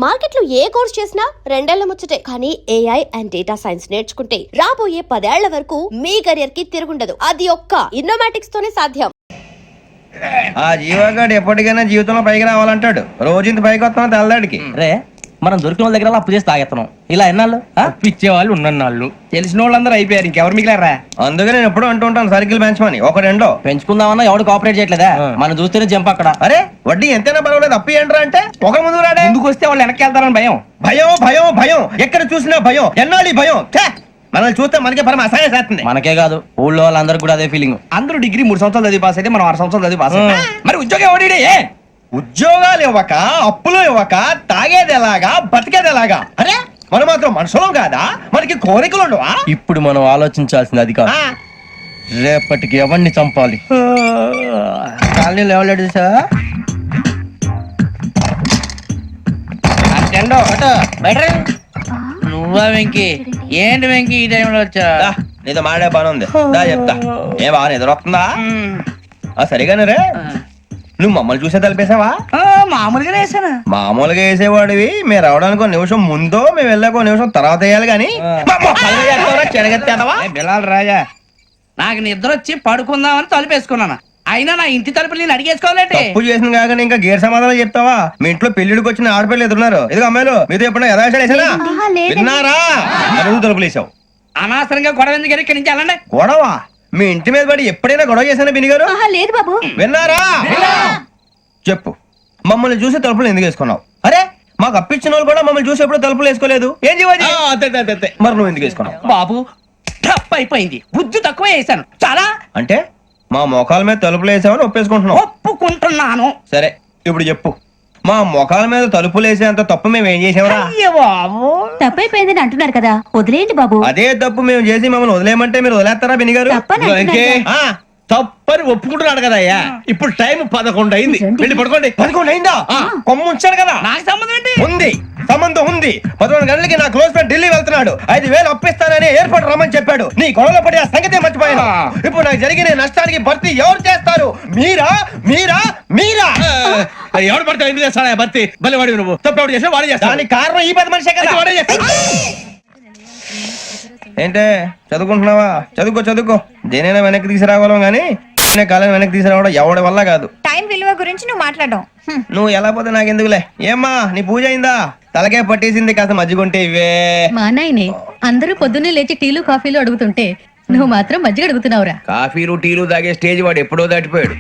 Market లో ఏ course చేసినా రెండేళ్ల ముచ్చటే. కానీ ఏఐ అండ్ డేటా సైన్స్ నేర్చుకుంటే రాబోయే 10 ఏళ్ల వరకు మీ కెరియర్ కి తిరుగుండదు. అది ఒక్క ఇన్నోమాటిక్స్ తోనే సాధ్యం. ఆ జీవగాడు ఎప్పటికైనా జీవితంలో పైకి రావాలంటాడు. రోజు ఇంత పైకి వస్తాం తెల్లడికి రే మనం దొరికిన వాళ్ళ దగ్గర అప్పు చేసి తాగెత్తనం. ఇలా ఎన్నాళ్ళు ఇచ్చే వాళ్ళు ఉన్నన్నాళ్ళు తెలిసిన వాళ్ళందరూ అయిపోయారు, ఇంకెవరు మిగిలారా? అందుకే నేను ఎప్పుడు అంటూ ఉంటాను సర్కిల్ పెంచమని. ఒక రెండో పెంచుకుందామన్నా ఎవడు కోఆపరేట్ చేయట్లేదా? మనం చూస్తేనే జంప్ అక్కడ. అరే వడ్డీ ఎంతైనా పర్వాలేదు అప్పు ఏంట్రా అంటే ఒక ముందు రాడే. ముందుకు వస్తే వాళ్ళు వెనక్కి వెళ్తారని భయం. భయం భయం భయం ఎక్కడ చూసినా భయం. ఎన్నాళ్ళు భయం. మనల్ని చూస్తే మనకే పరమ అసహాయం చేస్తుంది. మనకే కాదు ఊళ్ళో వాళ్ళందరూ కూడా అదే ఫీలింగ్. అందరూ డిగ్రీ 3 సంవత్సరాలు చదివి పాస్ అయితే మనం 6 సంవత్సరాలు చదివి పాస్. మరి ఉద్యోగం ఎవడి? ఉద్యోగాలు ఇవ్వక అప్పులు ఇవ్వక తాగేది ఎలాగా బతికేది ఎలాగా? అరే మనం మాత్రం మనుషులం కాదా? మనకి కోరికలు ఉండవా? ఇప్పుడు మనం ఆలోచించాల్సింది అది కాదు, రేపటికి ఎవరిని చంపాలి. కాలనీలో ఎవరు సార్? నువ్వా వెంకీ? ఏంటి వెంకీ ఈ టైంలో వచ్చా? నీతో మాడే పని ఉంది, చెప్తా. ఏ బాగా నిద్రొస్తుందా? సరిగానే రే, నువ్వు మమ్మల్ని చూసే తలిపేసావా? మామూలుగానే వేసాను. మామూలుగా వేసేవాడివి. మేము రావడానికి 1 నిమిషం ముందో మేము వెళ్ళాక 1 నిమిషం తర్వాత వేయాలి కానీ బిలాల్ రాజా, నాకు నిద్ర వచ్చి పడుకుందామని తలుపేసుకున్నాను. అయినా నా ఇంటి తలుపులు నేను అడిగేసుకోవాలంటే తప్పు చేసిన కాక ఇంకా గేర్ సమాధానం చెప్తావా? మీ ఇంట్లో పెళ్లిడికి వచ్చిన ఆడపిల్లలు ఎదురున్నారు. ఇదిగో అమ్మాయిలు మీతో ఎప్పుడైనా యథాశాలు వేసానా? విన్నారా? అడుగు తలుపులు వేసావు. అనవసరంగా గొడవ ఎందుకు? ఇక్కడి నుంచి వెళ్ళండి. గొడవ? మీ ఇంటి మీద పడి ఎప్పుడైనా గొడవ చేశానా బిని గారు? లేదు బాబు. విన్నారా? చెప్పు, మమ్మల్ని చూసి తలుపులు ఎందుకు వేసుకున్నావు? అరే మాకు అప్పించిన వాళ్ళు కూడా మమ్మల్ని చూసి ఎప్పుడు తలుపులు వేసుకోలేదు. ఏం చేయాలి? మరి నువ్వు ఎందుకు వేసుకున్నావు? బాబు టప్ అయిపోయింది, బుద్ధి తక్కువ వేసాను చాలా. అంటే మా మోకాల మీద తలుపులు వేసామని ఒప్పేసుకుంటున్నావు? ఒప్పుకుంటున్నాను. సరే ఇప్పుడు చెప్పు, మా మొఖాల మీద తలుపులు వేసేంత తప్పు మేము ఏం చేసామరా? బాబు తప్పైపోయిందని అంటున్నారు కదా, వదిలేయండి బాబు. అదే తప్పు మేము చేసి మమ్మల్ని వదిలేయమంటే మీరు వదిలేస్తారా బిని గారు? తప్పని ఒప్పుకుంటున్నాడు కదా అయ్యా. ఇప్పుడు టైం 11 అయింది, వెళ్ళి పడుకోండి. 11 అయిందా? కొమ్మ ఉంచాడు కదా. నాకు సంబంధం ఏంటి? ఉంది, సంబంధం ఉంది. 11 గంటలకి నా క్లోజ్ ఫ్రెండ్ ఢిల్లీ వెళ్తున్నాడు. 5,000 అప్పిస్తానని ఎయిర్పోర్ట్ రమ్మని చెప్పాడు. నీ గొడవలో పడి ఆ సంగతే మర్చిపోయాను. ఇప్పుడు నాకు జరిగిన నష్టానికి భర్తీ ఎవరు చేస్తారు? మీరా మీరా మీరా? ఎవడు పడితే ఎందుకు చేస్తాడా భర్తీ? మళ్ళీ వాడి నువ్వు తప్పు ఎవడు చేసా వాడే చేస్తా. దానికి కారణం ఈ 10 మనిషే కదా. వాడే చేస్తా. ఏంటే చదువుకుంటున్నావా? చదువుకో చదువుకో. దేనైనా వెనక్కి తీసుకురావాలం గానీ కాలం వెనక్కి తీసుకురావడం ఎవడి వల్ల కాదు. టైం విలువ గురించి నువ్వు మాట్లాడడం. నువ్వు ఎలా పోతే నాకెందుకులే. ఏమ్మా నీ పూజ అయిందా? తలకే పట్టేసింది, కాస్త మజ్జిగుంటే ఇవే. మా నాయనే అందరూ పొద్దున్నే లేచి టీలు కాఫీలు అడుగుతుంటే నువ్వు మాత్రం మజ్జిగ అడుగుతున్నావురా. కాఫీలు టీలు తాగే స్టేజ్ వాడు ఎప్పుడో దాటిపోయాడు.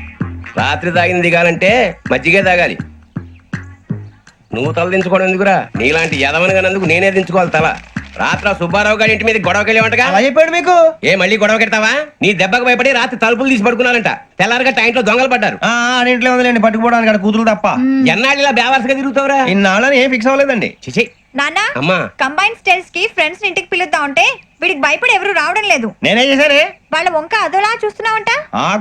రాత్రి తాగింది దిగాలంటే మజ్జిగే తాగాలి. నువ్వు తల దించుకోవడం ఎందుకురా? నీలాంటి యదవనగానందుకు నేనే దించుకోవాలి తల. రాత్రి సుబ్బారావు గారి ఇంటి మీద గొడవకి వెళ్ళేవంటగా. అలా చెప్పాడు మీకు? ఏ మళ్ళీ గొడవ కెడతావా? నీ దెబ్బకు భయపడి రాత్రి తలుపులు తీసి పడుకున్నారంట. తెల్లారగా టైంట్లో దొంగలు పడ్డారు. ఇంట్లో ఉందిలేండి, పట్టుకుపోవడానికి అక్కడ కూతురు తప్ప. ఎన్నాళ్ళు ఇలా బేవర్స్గా తిరుగుతావురా? ఇన్నాళ్ళని ఏం ఫిక్స్ అవ్వలేదండి. చిచి నాన్న, అమ్మా, కంబైన్ స్టైల్స్ కి ఫ్రెండ్స్ ఇంటికి పిలుద్దాం అంటే వీడికి భయపడి ఎవరు రావడం లేదు. నేనేం చేశానే? వాళ్ళ వంక అదోలా చూస్తున్నావంట.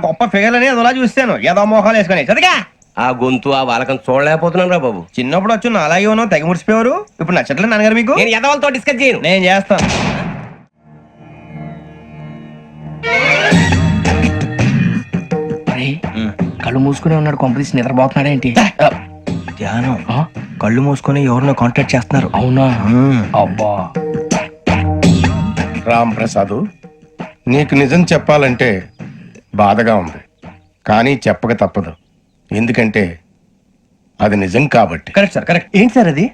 గొప్ప ఫిగర్ అని అదోలా చూస్తాను. ఏదో మోహాలు వేసుకొని చదిగా ఆ గొంతు ఆ వాలకం చూడలేకపోతున్నాను రా బాబు. చిన్నప్పుడు వచ్చి నా అలాగే ఉన్నావు, తెగ ముడిచిపోయారు. ఇప్పుడు నచ్చట్లేదు నాన్నగారు మీకు? నేను యదవలతో డిస్కస్ చేయను. నేను చేస్తాను. కళ్ళు మూసుకునే ఉన్నాడు, కొంపదీసి నిద్రపోతున్నాడేంటి? ధ్యానం. కళ్ళు మూసుకొని ఎవరినో కాంటాక్ట్ చేస్తున్నారు. అవునా? అబ్బా రామ్ ప్రసాద్, నీకు నిజం చెప్పాలంటే బాధగా ఉంది, కానీ చెప్పక తప్పదు. ఎందుకంటే అది నిజం కాబట్టి. Correct sir, correct. ఏంటి సార్ అది?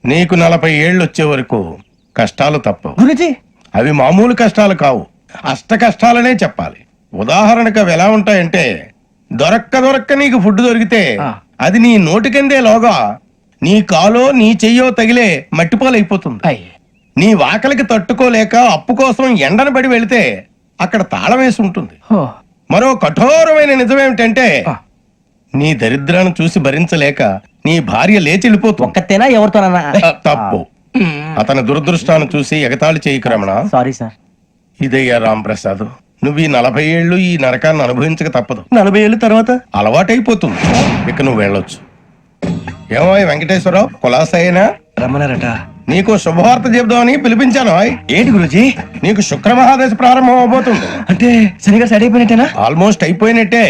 నీకు 40 ఏళ్ళు వచ్చే వరకు కష్టాలు తప్పవు గురుజీ. అవి మామూలు కష్టాలు కావు, అష్ట కష్టాలనే చెప్పాలి. ఉదాహరణకు అవి ఎలా ఉంటాయంటే, దొరక్క నీకు ఫుడ్ దొరికితే అది నీ నోటికెందే లోగా నీ కాలో నీ చెయ్యో తగిలే మట్టిపాలైపోతుంది. నీ వాకలికి తట్టుకోలేక అప్పు కోసం ఎండను పడి వెళితే అక్కడ తాళం వేసి ఉంటుంది. మరో కఠోరమైన నిజమేమిటంటే, నీ దరిద్రాన్ని చూసి భరించలేక నీ భార్య లేచి వెళ్ళిపోతుంది. ఒక్కతేనా ఎవరితోనన్నా? తప్పు. అతని దురదృష్టాన్ని చూసి ఎగతాళి చేయకు రమణ. Sorry sir. ఇదయ్యా రాంప్రసాద్, నువ్వు ఈ 40 ఏళ్ళు ఈ నరకాన్ని అనుభవించక తప్పదు. 40 ఏళ్ళ తర్వాత అలవాటైపోతుంది. ఇక నువ్వు వెళ్ళొచ్చు. ఏమో వెంకటేశ్వరరావు, కులాసైనా రమ్మన్నారట. నీకు శుభవార్త చెబుదామని పిలిపించాను ఆయ్. ఏంటి గురుజీ? నీకు శుక్ర మహాదశ ప్రారంభం అవబోతుంది. అంటే సరిగా సెట్ అయిపోయినట్టేనా? ఆల్మోస్ట్ అయిపోయినట్టే.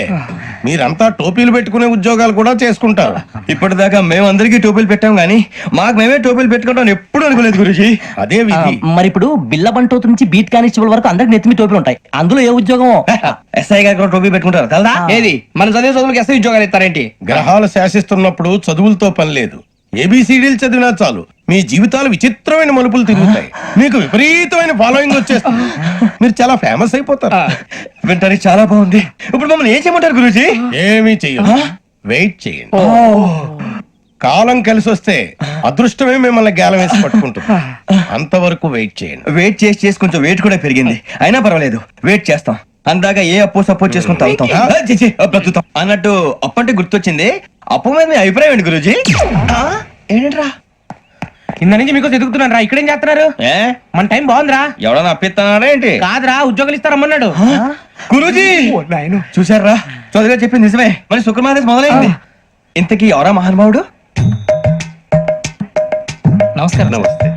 మీరంతా టోపీలు పెట్టుకునే ఉద్యోగాలు కూడా చేసుకుంటారు. ఇప్పటిదాకా మేమందరికీ టోపీలు పెట్టాం గానీ మాకు మేమే టోపీలు పెట్టుకుంటాం ఎప్పుడు అనుకోలేదు గురుజీ. అదే విధి. మరి ఇప్పుడు బిల్ల బంటోతు నుంచి బీట్ కానిస్టేబుల్ వరకు అందరికి నెత్తిమి టోపీలు ఉంటాయి. అందులో ఏ ఉద్యోగం? ఎస్ఐ గారు కూడా టోపీ పెట్టుకుంటారు కదా? ఏది మన చదివే చదువులకు ఎస్ఐ ఉద్యోగాలు ఇస్తారేంటి? గ్రహాలు శాసిస్తున్నప్పుడు చదువులతో పని లేదు. ఏబిసిడీలు చదివినా చాలు మీ జీవితాలు విచిత్రమైన మలుపులు తిరుగుతాయి. మీకు విపరీతమైన ఫాలోయింగ్ వచ్చేస్తుంది. మీరు చాలా ఫేమస్ అయిపోతారు. వింటానికి చాలా బాగుంది. ఇప్పుడు మమ్మల్ని ఏం చేయమంటారు గురుజీ? ఏమీ చెయ్యదు. వెయిట్ చేయండి. కాలం కలిసి వస్తే అదృష్టమే మిమ్మల్ని గేలం వేసి పట్టుకుంటుంది. అంతవరకు వెయిట్ చేయండి. వెయిట్ చేసి కొంచెం వెయిట్ కూడా పెరిగింది. అయినా పర్వాలేదు, వెయిట్ చేస్తాం. అందాక ఏ అప్పు సపోర్ట్ చేసుకుని తాగుతాం. బ్రతుకుతాం అన్నట్టు అప్పు అంటే గుర్తొచ్చింది. అప్పు మీద మీ అభిప్రాయం ఏంటి గురుజీ? ఏంటరా కింద నుంచి మీకు ఎదుగుతున్నాను రా. ఇక్కడేం చేస్తున్నారు? ఏ మన టైం బాగుందిరా. ఎవడన్నా అప్పిస్తున్నారా ఏంటి? కాదురా, ఉద్యోగాలు ఇస్తారమ్మన్నాడు. గురుజీ చూసారా, చదువుగా చెప్పింది నిజమే. మరి శుక్రమాదేశ్ మొదలైంది. ఇంతకీ ఎవరా మహానుభావుడు? నమస్కారం. నమస్తే.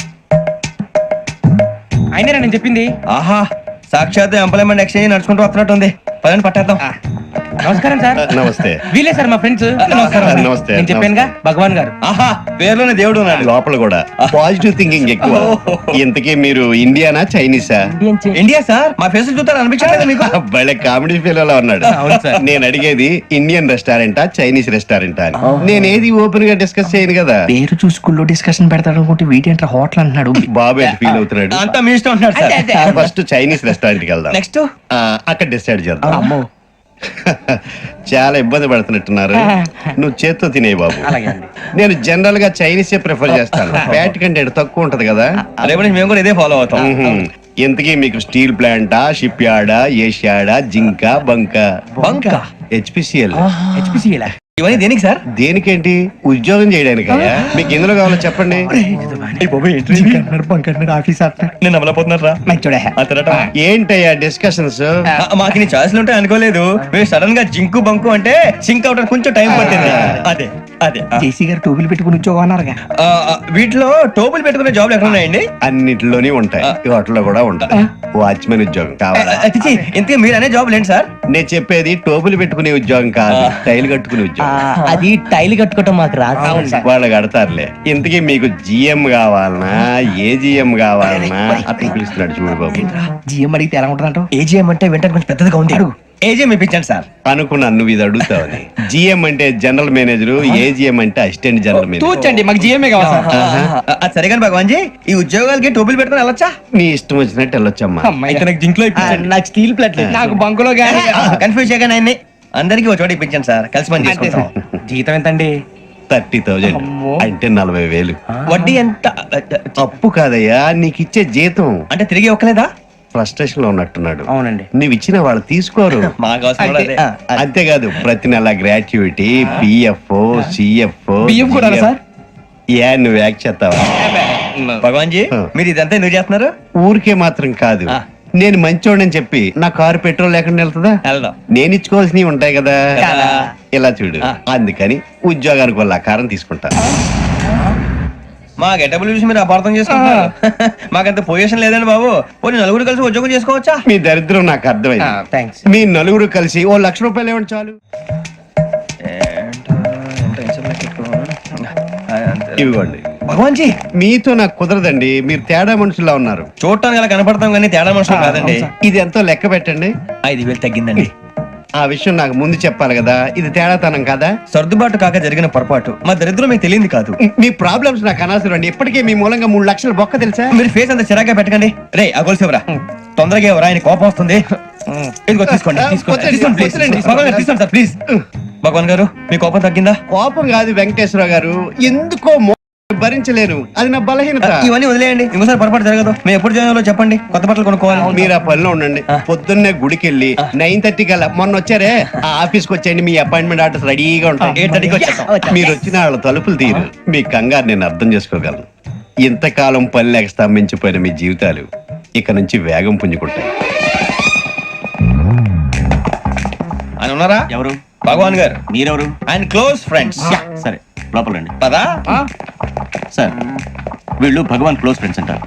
అయినరా నేను చెప్పింది? ఆహా, సాక్షాత్ ఎంప్లాయ్మెంట్ ఎక్స్చేంజ్ నడుచుకుంటూ వస్తున్నట్టు ఉంది. పదండి పట్టేద్దాం. నమస్కారం సార్. నమస్తే. వీలే సార్ మా ఫ్రెండ్స్. నమస్తే. నేను చెప్పానుగా, భగవాన్ గారు. ఆహా, పేర్లోనే దేవుడు ఉన్నాడు. లోపల కూడా పాజిటివ్ థింకింగ్ ఎక్కువ. ఇంతకీ మీరు ఇండియానా చైనీసా? India sir. మా ఫేస్ చూస్తారు అనిపించలేదు మీకు? భలే కామెడీ ఫీల్ అలా ఉన్నాడు. నేను అడిగేది ఇండియన్ రెస్టారెంటా చైనీస్ రెస్టారెంటా అని. నేను ఏది ఓపెన్ గా డిస్కస్ చేయను కదా. పేరు చూసుకుల్లో డిస్కషన్ పెడతాడు అనుకుంటే వీటేంట్రా హోటల్ అంటున్నాడు. బాబు ఎట్ ఫీల్ అవుతున్నాడు. అంతా మీ ఇష్టం ఉంటాడు సార్. ఫస్ట్ చైనీస్ రెస్టారెంట్ కి వెళ్దాం. నెక్స్ట్ అక్కడ డిసైడ్ చేద్దాం. చాలా ఇబ్బంది పడుతున్నట్టున్నారు. నువ్వు చేత్తో తినే బాబు. నేను జనరల్ గా చైనీసే ప్రిఫర్ చేస్తాను. ఫ్యాట్ కంటెంట్ తక్కువ ఉంటది కదా. రేపు నుంచి మేము కూడా ఇదే ఫాలో అవుతాం. ఇంతకీ మీకు స్టీల్ ప్లాంటా, షిప్ యార్డా, ఏషియాడా, జింక, బంకా? బంకా? హెచ్పిసిఎల్. ఇవన్నీ దేనికి సార్? దేనికేంటి? ఉద్యోగం చేయడానికి. మీకు ఎందులో కావాలో చెప్పండి. నేను అమలపోతున్నారా? ఏంటయ్యా డిస్కషన్స్? మాకు నీ ఛాయిస్లు ఉంటాయి అనుకోలేదు. మీరు సడన్ గా జింకు బంకు అంటే సింక్ అవడానికి కొంచెం టైం పట్టింది. అదే అదే జేసీ గారు టోపీలు పెట్టుకుని ఉద్యోగం అన్నారుగా. వీటిలో టోపులు పెట్టుకునే జాబ్లు ఎక్కడ ఉన్నాయండి? అన్నిటిలోనే ఉంటాయి. వాటిలో కూడా ఉంటాయి. వాచ్మెన్ ఉద్యోగం కావాలా? ఇంతకీ మీరు అనే జాబ్ ఏంటి సార్? నేను చెప్పేది టోపులు పెట్టుకునే ఉద్యోగం కాదు, టైల్ కట్టుకునే ఉద్యోగం. అది టైల్ కట్టుకోవటం మాకు రాదు. వాళ్ళు కడతారులే. ఇంతకీ మీకు జిఎం కావాలనా, ఏజిఎం కావాలనా? అట్లా పిలుస్తున్నాడు చూడు బాబు. జిఎం అడిగితే ఎలా ఉంటుందంట? ఏజీఎం అంటే వెంటనే కొంచెం పెద్దదిగా ఉంది. ఏజీఎం ఇప్పించండి సార్. అనుకున్నాను నువ్వు ఇది అడుగుతావని. జిఎం అంటే జనరల్ మేనేజర్, ఏజిఎం అంటే అసిస్టెంట్ జనరల్ మేనేజర్. తూచండి, మాకు జిఎంఏ కావాలి సార్. అది సరే కానీ భగవాన్ జీ, ఈ ఉద్యోగాలకి టోపులు పెట్టుకుని వెళ్ళొచ్చా? నీ ఇష్టం వచ్చినట్టు వెళ్ళొచ్చమ్మా. జింక్ లో నాకు స్టీల్ ప్లేట్. నాకు బంకులో గానీ కన్ఫ్యూజ్ చేయగానే ఆయన్ని అందరికి ఒక చోట ఇప్పించండి సార్. కలిసి పని చేసుకుంటాం. జీతం ఎంతండి? 30,000 అంటే 40,000. వడ్డీ ఎంత? అప్పు కాదయ్యా, నీకు ఇచ్చే జీతం. అంటే తిరిగి ఒక్కలేదా? ఫ్రస్ట్రేషన్ లో ఉన్నట్టున్నాడు. అవునండి. నువ్వు ఇచ్చిన వాళ్ళు తీసుకోరు. మాకు అవసరం కూడా అదే. అంతేకాదు ప్రతి నెల గ్రాట్యుటీ, పిఎఫ్, సిఎఫ్. బియ్యం కూడా సార్? ఏ నువ్వు యాక్ట్ చేస్తావా? భగవాన్ జీ, మీరు ఇదంతా ఎందుకు చేస్తున్నారు? ఊరికే మాత్రం కాదు. నేను మంచోడని చెప్పి నా కారు పెట్రోల్ లేకుండా వెళ్తుందా? వెళ్దాం. నేను ఇచ్చుకోవాల్సినవి ఉంటాయి కదా. కదా. ఇలా చూడు. అందుకని ఉద్యోగానికి వాళ్ళ ఆకారం తీసుకుంటా. మా గెటబుల్ చూసి మీరు అపార్థం చేసుకుంటున్నారు. మాకంత పొజిషన్ లేదండి బాబు. పోనీ నలుగురు కలిసి ఉద్యోగం చేసుకోవచ్చా? మీ దరిద్రం నాకు అర్థమైంది. థ్యాంక్స్. మీ నలుగురు కలిసి ఓ 1,00,000 రూపాయలు ఇవ్వండి చాలు. ఇవ్వండి. భగవాన్ జీ, మీతో నాకు కుదరదండి. మీరు తేడా మనుషుల్లా ఉన్నారు. చూడటానికి అలా కనపడతాం కానీ తేడా మనుషులు కాదండి. ఇది ఎంతో లెక్క పెట్టండి. 5,000 తగ్గిందండి. ఆ విషయం నాకు ముందు చెప్పాలి కదా. ఇది తేడాతనం కదా. సర్దుబాటు కాక జరిగిన పొరపాటు. మా దరిద్రం మీకు తెలియదు కాదు. మీ ప్రాబ్లమ్స్ నాకు అనవసరం అండి. ఇప్పటికే మీ మూలంగా 3,00,000 బొక్క తెలుసా? మీరు ఫేస్ అంత చిరాగ్గా పెట్టకండి. రే ఆ గొలుసు ఎవరా? తొందరగా ఎవరా? ఆయన కోపం వస్తుంది. ఇదిగో తీసుకోండి. తీసుకోండి సార్ ప్లీజ్. భగవాన్ గారు, మీ కోపం తగ్గిందా? కోపం కాదు వెంకటేశ్వరరావు గారు, ఎందుకో భరించలేను. అది నా బలహీనత. ఇవన్నీ వదిలేయండి. ఇంకోసారి పొరపాటు జరగదు. మేము ఎప్పుడు జాయిన్ చెప్పండి. కొత్త బట్టలు కొనుక్కోవాలి. మీరు ఆ పనిలో ఉండండి. పొద్దున్నే గుడికి వెళ్ళి 9:30 కల్లా, మొన్న వచ్చారే ఆ ఆఫీస్కి వచ్చేయండి. మీ అపాయింట్మెంట్ ఆర్డర్స్ రెడీగా ఉంటాయి. 8:30కి వచ్చేస్తాం. మీరు వచ్చిన వాళ్ళ తలుపులు తీరు. మీ కంగారు నేను అర్థం చేసుకోగలను. ఇంతకాలం పని లేక స్తంభించిపోయిన మీ జీవితాలు ఇక నుంచి వేగం పుంజుకుంటాయి. ఆయన ఉన్నారా? ఎవరు? భగవాన్ గారు. మీరెవరు? ఆయన క్లోజ్ ఫ్రెండ్స్. సరే లోపల రండి. పదా సార్ వీళ్ళు భగవాన్ క్లోజ్ ఫ్రెండ్స్ అంటారు.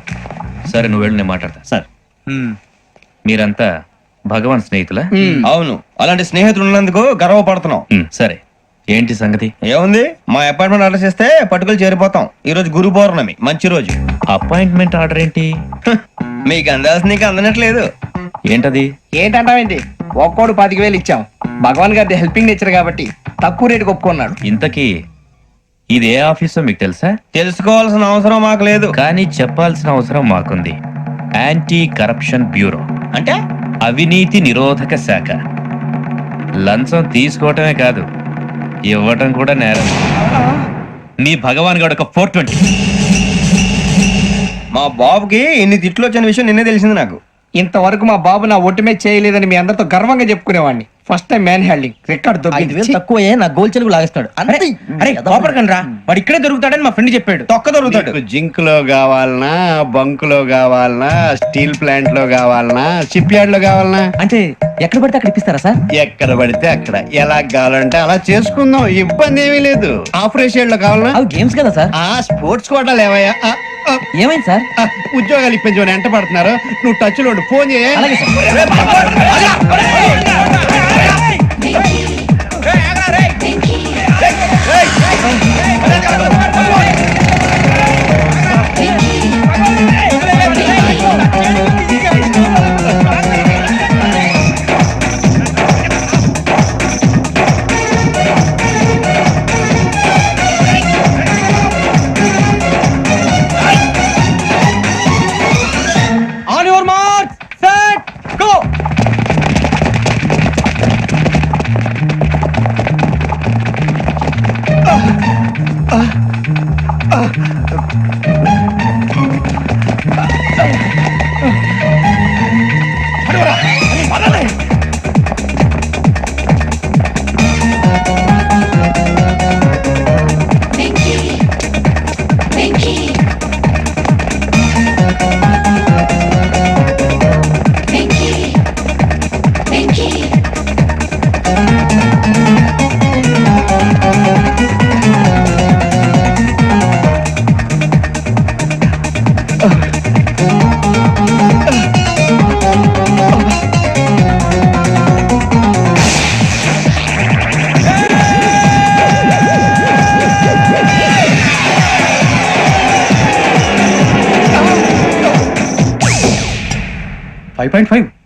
సరే నువ్వు వెళ్ళి నేను మాట్లాడతా. సార్ మీరంతా భగవాన్ స్నేహితులా? అవును, అలాంటి స్నేహితులు ఉన్నందుకు గర్వపడుతున్నాం. సరే ఏంటి సంగతి? ఏముంది, మా అపాయింట్మెంట్ ఆర్డర్ చేస్తే పట్టుకులు చేరిపోతాం. ఈ రోజు గురు పౌర్ణమి, మంచి రోజు. అపాయింట్మెంట్ ఆర్డర్ ఏంటి? మీకు అందాల్సిన నీకు అందనట్లేదు. ఏంటది? ఏంటంటావేంటి? ఒక్కోడు 25,000 ఇచ్చాం. భగవాన్ గారి హెల్పింగ్ నేచర్ కాబట్టి తక్కువ రేటుకి ఒప్పుకున్నాడు. ఇంతకీ ఇది ఏ ఆఫీసో మీకు తెలుసా? తెలుసుకోవాల్సిన అవసరం మాకు లేదు. కానీ చెప్పాల్సిన అవసరం మాకుంది. యాంటీ కరప్షన్ బ్యూరో, అంటే అవినీతి నిరోధక శాఖ. లంచం తీసుకోవటమే కాదు, ఇవ్వటం కూడా నేరం. మీ భగవాన్ గారు ఒక 420. మా బాబుకి ఇన్ని తిట్లు వచ్చిన విషయం నిన్నే తెలిసింది నాకు. ఇంతవరకు మా బాబు నా ఒట్టుమే చేయలేదని మీ అందరితో గర్వంగా చెప్పుకునేవాడిని. First time man handing record 5,000 తక్కువే నా గోల్ చెలుగు లాగేస్తాడు. అరే కోపడకండి రా, వాడు ఇక్కడే దొరుకుతాడని మా ఫ్రెండ్ చెప్పాడు. తొక్క దొరుకుతాడు. మీకు జింక్ లో కావాలనా, బంక్ లో కావాలనా, స్టీల్ ప్లాంట్ లో కావాలనా, షిప్ యార్డ్ లో కావాలనా? అంటే ఎక్కడ పడితే అక్కడ ఇప్పిస్తారా సార్? ఎక్కడ పడితే అక్కడ, ఎలా కావాలంటే అలా చేసుకుందాం, ఇబ్బంది ఏమీ లేదు. ఆపరేషన్ లో కావాలనా? అవి గేమ్స్ కదా సార్. ఆ స్పోర్ట్స్ కోటాలు ఏమయ్యా? ఏమైంది సార్? ఉద్యోగాలు ఇప్పించమని ఎంట పడుతున్నారు. నువ్వు టచ్ లో ఉండు, ఫోన్ చేయ. అలాగే sir. On your mark set go.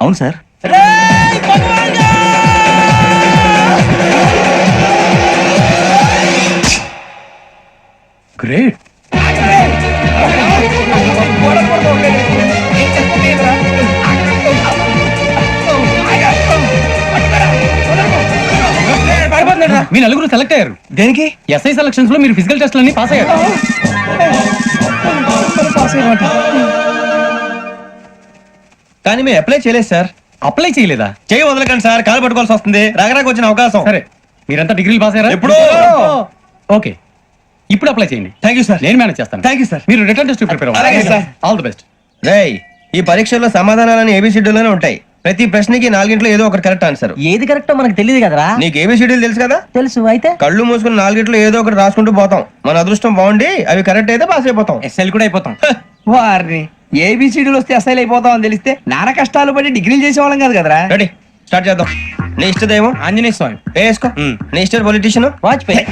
అవును సార్. గ్రేట్. మీ నలుగురు సెలెక్ట్ అయ్యారు. దేనికి? ఎస్ఐ సెలక్షన్స్ లో మీరు ఫిజికల్ టెస్ట్ అన్ని పాస్ అయ్యారు. కానీ మేము అప్లై చేయలేదు సార్. అప్లై చేయలేదా? చేయి వదలకండి సార్, కాలు పట్టుకోవాల్సి వస్తుంది. రాగరాకు వచ్చిన అవకాశం. సరే, మీరంతా డిగ్రీలు పాస్ అయ్యారా? ఎప్పుడో. ఓకే, ఇప్పుడు అప్లై చేయండి. Thank you sir. నేను మేనేజ్ చేస్తాను. Thank you sir. మీరు రిటర్న్ టెస్ట్ ప్రిపేర్ అలాగే అవ్వండి. సార్. All the best. రేయ్, ఈ పరీక్షల్లో సమాధానాలని ఏబిసిడ్యూల్లోనే ఉంటాయి. ప్రతి ప్రశ్నకి 4 ఏదో ఒకటి కరెక్ట్ ఆన్సర్. ఏది కరెక్టో మనకు తెలియదు కదరా. నీకు ఏబిసిడ్యూల్ తెలుసు కదా? తెలుసు. అయితే కళ్ళు మూసుకుని 4 ఏదో ఒకటి రాసుకుంటూ పోతాం. మన అదృష్టం బాగుండి అవి కరెక్ట్ అయితే పాస్ అయిపోతాం. ఎస్ఎల్ కూడా అయిపోతాం. వారిని ఏబిసిడీలు వస్తే ఎస్ఐలు అయిపోతాం అని తెలిస్తే నాన్న కష్టాలు పడి డిగ్రీలు చేసేవాళ్ళం కాదు కదరా. రెడీ, స్టార్ట్ చేద్దాం. నీ ఇష్టదేమో ఆంజనేయ స్వామి. వేసుకో. నీ ఇష్ట పొలిటీషియన్ వాజ్పేయి.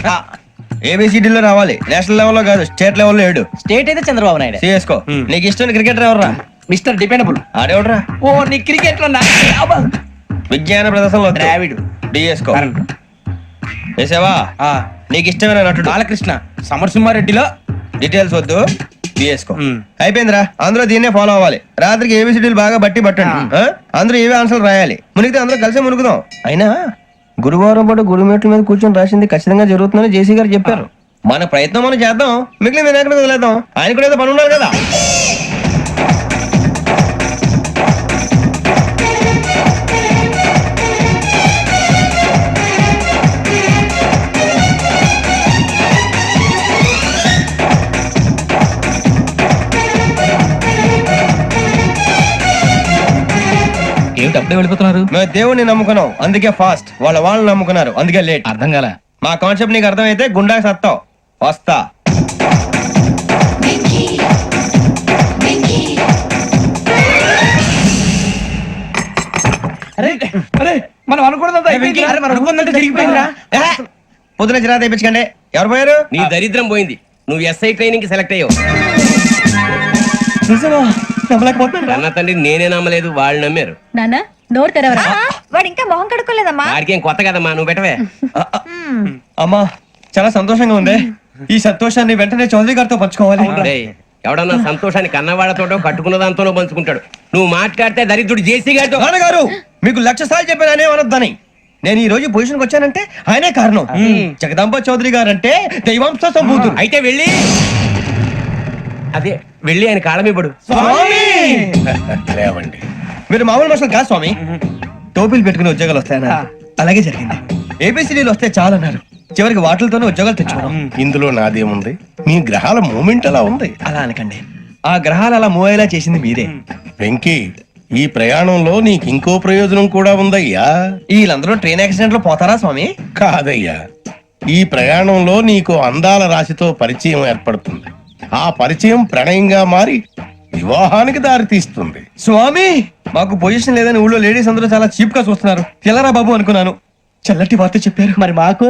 ఏబిసిడీలో రావాలి. నేషనల్ లెవెల్లో కాదు, స్టేట్ లెవెల్లో 7. స్టేట్ అయితే చంద్రబాబు నాయుడు. సిఎస్కో. నీకు ఇష్టం క్రికెటర్ ఎవర్రా? Mister dependable. ఆడేవడరా? ఓ నీ క్రికెట్ లో విజ్ఞాన ప్రదర్శనలో ద్రావిడు. డిఎస్కో. వేసావా? నీకు ఇష్టమైన నటుడు? బాలకృష్ణ. సమర్సింహారెడ్డిలో డీటెయిల్స్ వద్దు, బిఎస్కో. అయిపోయిందిరా, అందరూ దీన్నే ఫాలో అవ్వాలి. రాత్రికి ఏబిసిడీలు బాగా బట్టి పట్టండి. అందరూ ఏవే ఆన్సర్లు రాయాలి. మునిగితే అందరూ కలిసే మునుగుదాం. అయినా గురువారం పాటు గురుమేట్ల మీద కూర్చొని రాసింది ఖచ్చితంగా జరుగుతుందని జేసీ గారు చెప్పారు. మన ప్రయత్నం మనం చేద్దాం, మిగిలిన నేను ఎక్కడ వదిలేద్దాం. ఆయన కూడా ఏదో పని ఉన్నారు కదా. ఏమిటి అప్పుడే వెళ్ళిపోతున్నారు? మేము దేవుడిని నమ్ముకున్నాం, అందుకే ఫాస్ట్. వాళ్ళని నమ్ముకున్నారు, అందుకే లేట్. అర్థం కాలే. మా కాన్సెప్ట్ నీకు అర్థమైతే గుండా సత్తావు. వస్తా. తిరిగిపోయిందిరా. పొద్దున జిరా తెప్పించకండి. ఎవరు పోయారు? నీ దరిద్రం పోయింది. నువ్వు ఎస్ఐ ట్రైనింగ్ కి సెలెక్ట్ అయ్యావు. అన్న తండ్రి నేనే నమ్మలేదు, వాళ్ళు నమ్మారు. నాన్న నోరు తెరవరా. వాడు ఇంకా మొహం కడుక్కోలేదమ్మా. వాడికి ఏం కొత్త కదమ్మా, నువ్వు పెట్టవే. అమ్మా చాలా సంతోషంగా ఉంది. ఈ సంతోషాన్ని వెంటనే చౌదరి గారితో పంచుకోవాలి. డేయ్, ఎవడన్నా సంతోషాన్ని కన్నవాళ్లతోటో కట్టుకున్న దాంతోనో పంచుకుంటాడు. నువ్వు మాట్లాడితే దరిద్రుడు జేసీ గారితో. నాన్నగారు మీకు 1,00,000 సార్లు చెప్పాను అనే అనొద్దని. నేను ఈ రోజు పొజిషన్ కి వచ్చానంటే ఆయనే కారణం. జగదాంబ చౌదరి గారు అంటే దైవాంశ సంభూతుడు. అయితే వెళ్ళి ఆయన కాళ్ళమివ్వడు. లేవండి. మీరు మామూలు మనుషులు కాదు స్వామి. టోపీలు పెట్టుకుని ఉద్యోగాలు వస్తాయన్న అలాగే జరిగింది. ఏబిసిడీలు వస్తే చాలన్నారు. చివరికి వాటిలతోనే ఉద్యోగాలు తెచ్చుకున్నాం. ఇందులో నాదేముంది? మీ గ్రహాల మూమెంట్ అలా ఉంది. అలా అనకండి, ఆ గ్రహాలు అలా మూవ్ అయ్యేలా చేసింది మీరే. వెంకీ, ఈ ప్రయాణంలో నీకు ఇంకో ప్రయోజనం కూడా ఉందయ్యా. వీళ్ళందరూ ట్రైన్ యాక్సిడెంట్ లో పోతారా స్వామి? కాదయ్యా, ఈ ప్రయాణంలో నీకు అందాల రాశితో పరిచయం ఏర్పడుతుంది. ఆ పరిచయం ప్రణయంగా మారి వివాహానికి దారి తీస్తుంది. స్వామి మాకు పొజిషన్ లేదని ఊళ్ళో లేడీస్ అందరూ చాలా చీప్ గా చూస్తున్నారు. తెల్లరా బాబు అనుకున్నాను. చల్లటి వార్త చెప్పారు. మరి మాకు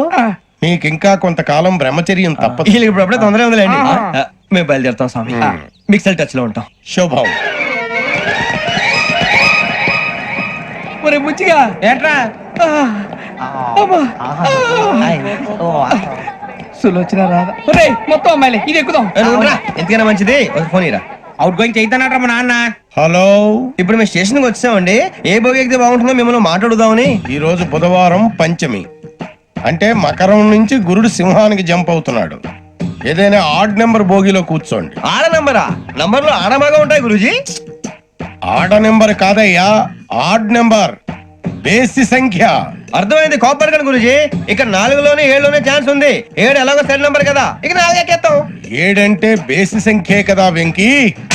నీకింకా కొంతకాలం బ్రహ్మచర్యం తప్పదు. వీళ్ళకి ఇప్పుడు అప్పుడే తొందరగా ఉందిలేండి. మేము బయలుదేరుతాం స్వామి. మిక్సెల్ టచ్ లో ఉంటాం. శుభం. ఒరే బుచ్చిగా ఏంట్రా సులోచన రాదా? ఒరే మొత్తం అమ్మాయిలే, ఇది ఎక్కుదాం. ఎందుకైనా మంచిది ఫోన్ ఇరా. అవుట్ గోయింగ్ చేద్దానట్రా మా నాన్న. హలో, ఇప్పుడు మేము స్టేషన్ కి వచ్చామండి. ఏ బోగి ఎక్కితే బాగుంటుందో మిమ్మల్ని మాట్లాడుదామని. ఈ రోజు బుధవారం పంచమి, అంటే మకరం నుంచి గురుడు సింహానికి జంప్ అవుతున్నాడు. ఏదైనా ఆడ్ నెంబర్ బోగిలో కూర్చోండి. ఆడ నంబరా? నంబర్లు ఆడమాగా ఉంటాయి గురూజీ. ఆడ నెంబర్ కాదయ్యా, ఆడ్ నెంబర్, బేసి సంఖ్య. అర్థమైంది. కాపర్ కానీ గురూజీ, ఇక్కడ 4లోనే 7లోనే ఛాన్స్ ఉంది. 7 ఎలాగో సెల్ నంబర్ కదా, ఇక 4 ఎక్కేస్తాం. 7 అంటే బేసి సంఖ్యే కదా వెంకీ.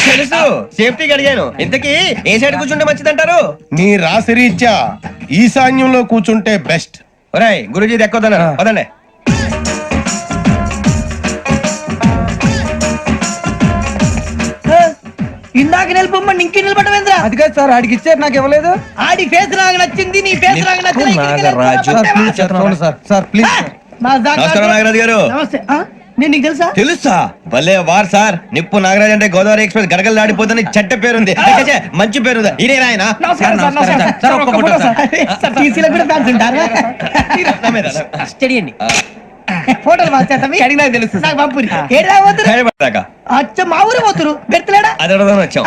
తెలుసు, సేఫ్టీకి అడిగాను. ఇంతకీ ఏ సైడ్ కూర్చుంటే మంచిదంటారు? నీ రాశి రీత్యా ఈశాన్యంలో కూర్చుంటే బెస్ట్. ఒరేయ్ గురూజీ దెక్కొద్దన్నారు, పదండి. ఇందాక నిలబొమ్మని ఇంకే నిలబడమేంద్రా? అది కాదు సార్, ఆడికి ఇచ్చారు, నాకు ఇవ్వలేదు. ఆడి ఫేస్ నాకు నచ్చింది, నీ ఫేస్ నాకు నచ్చింది. Sir please. నమస్కారం నాగరాజు గారు. నమస్తే. నేను నీకు తెలుసా? తెలుసా? భలే వార్ సార్. నిప్పు నాగరాజ్ అంటే గోదావరి ఎక్స్ప్రెస్ గడగలు దాడిపోతుంది చెట్ట పేరుంది. మంచి పేరు. ఇదే ఆయన స్టడీ ఫోటోలు అడిగినా తెలుసు. నాకు పంపురి అచ్చ మా ఊరు పోతురు బెర్తలేడా? అది అడగదామని వచ్చాం.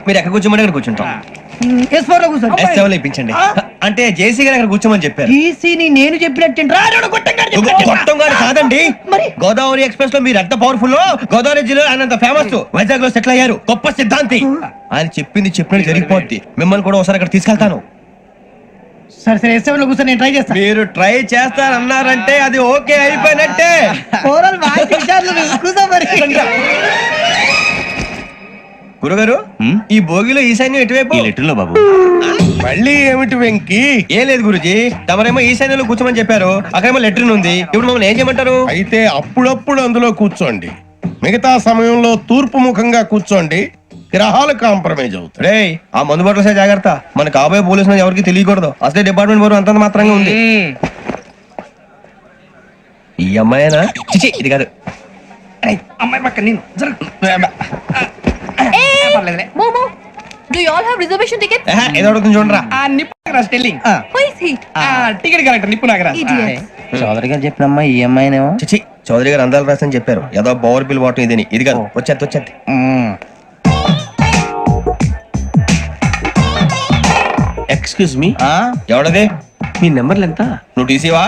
మీరు ఎక్కడ కూర్చోమని అక్కడ కూర్చుంటాం. S4 లో కూర్చోండి. S7 లో ఇప్పించండి. అంటే జేసీ గారు అక్కడ కూర్చోమని చెప్పారు. టీసీని నేను చెప్పినట్టు గొట్టం గారు కాదండి. గోదావరి ఎక్స్ప్రెస్ లో మీరు ఎంత పవర్ఫుల్, గోదావరి జిల్లా ఆయన ఫేమస్. వైజాగ్ లో సెటిల్ అయ్యారు. గొప్ప సిద్ధాంతి. ఆయన చెప్పింది చెప్పినట్టు జరిగిపోద్ది. మిమ్మల్ని కూడా ఒకసారి అక్కడ తీసుకెళ్తాను. సరే సరే S7 లో కూర్చొని నేను ట్రై చేస్తాను. మీరు ట్రై చేస్తారన్నారంటే అది ఓకే అయిపోయినట్టే. గురుగారు, ఈ భోగిలో ఈశాన్యం ఎటువైపు? లెటర్లో బాబు. మళ్ళీ ఏమిటి వెంకీ? ఏం లేదు గురుజీ, తమరేమో ఈశాన్యంలో కూర్చోమని చెప్పారు. అక్కడేమో లెటర్ ఉంది. ఇప్పుడు మమ్మల్ని ఏం చేయమంటారు? అయితే అప్పుడప్పుడు అందులో కూర్చోండి. మిగతా సమయంలో తూర్పు ముఖంగా కూర్చోండి. గ్రహాలు కాంప్రమైజ్ అవుతాయి. రే, ఆ మందు బాటలసే జాగ్రత్త. మన కాబోయే పోలీసులు ఎవరికి తెలియకూడదు. అసలే డిపార్ట్మెంట్ బోరు అంతంత మాత్రంగా ఉంది. ఈ అమ్మాయినా? చిచి, ఇది కాదు. అమ్మాయి పక్క నేను Momo, do you all have reservation tickets? ఏదో అడుగుతుంది చూడరా. నిప్పు Nagaraj telling. Who is he? Ticket correct నిప్పు నాగరాజ్. చౌదరి గారు చెప్పినమ్మా ఈ అమ్మాయినేమో. చిచి, చౌదరి గారు అందాలు రాసని చెప్పారు. ఏదో పవర్ బిల్ వాటం ఇదని. ఇది కాదు. వచ్చేది. Excuse me, ఎవడది? మీ నెంబర్లు ఎంత? నువ్వు టీసీవా?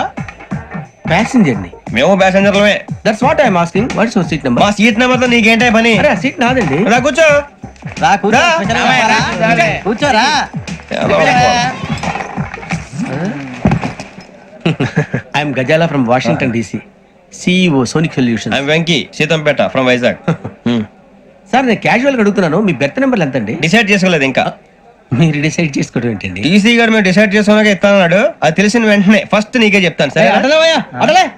ప్యాసింజర్ ని. మేము ప్యాసెంజర్లమే. That's what I'm asking. What's your seat number? మా సీట్ నెంబర్ తో నీకేంటే పని? అరే ఆ సీట్ నాదండి. రా కూర్చో. కూర్చోరా. I'm Ghazala from Washington DC, CEO Sonic Solution. I'm Venky, Seethampeta from Vizag. Sir నేను క్యాజువల్ గా అడుగుతున్నాను, మీ బెర్త్ నెంబర్లు ఎంత అండి? డిసైడ్ చేసుకోలేదు ఇంకా. మీరు డిసైడ్ చేసుకోవడం ఏంటండి? టీసీ గారు మేము డిసైడ్ చేసుకున్నాక ఇస్తానన్నాడు. అది తెలిసిన వెంటనే ఫస్ట్ నీకే చెప్తాను. సరే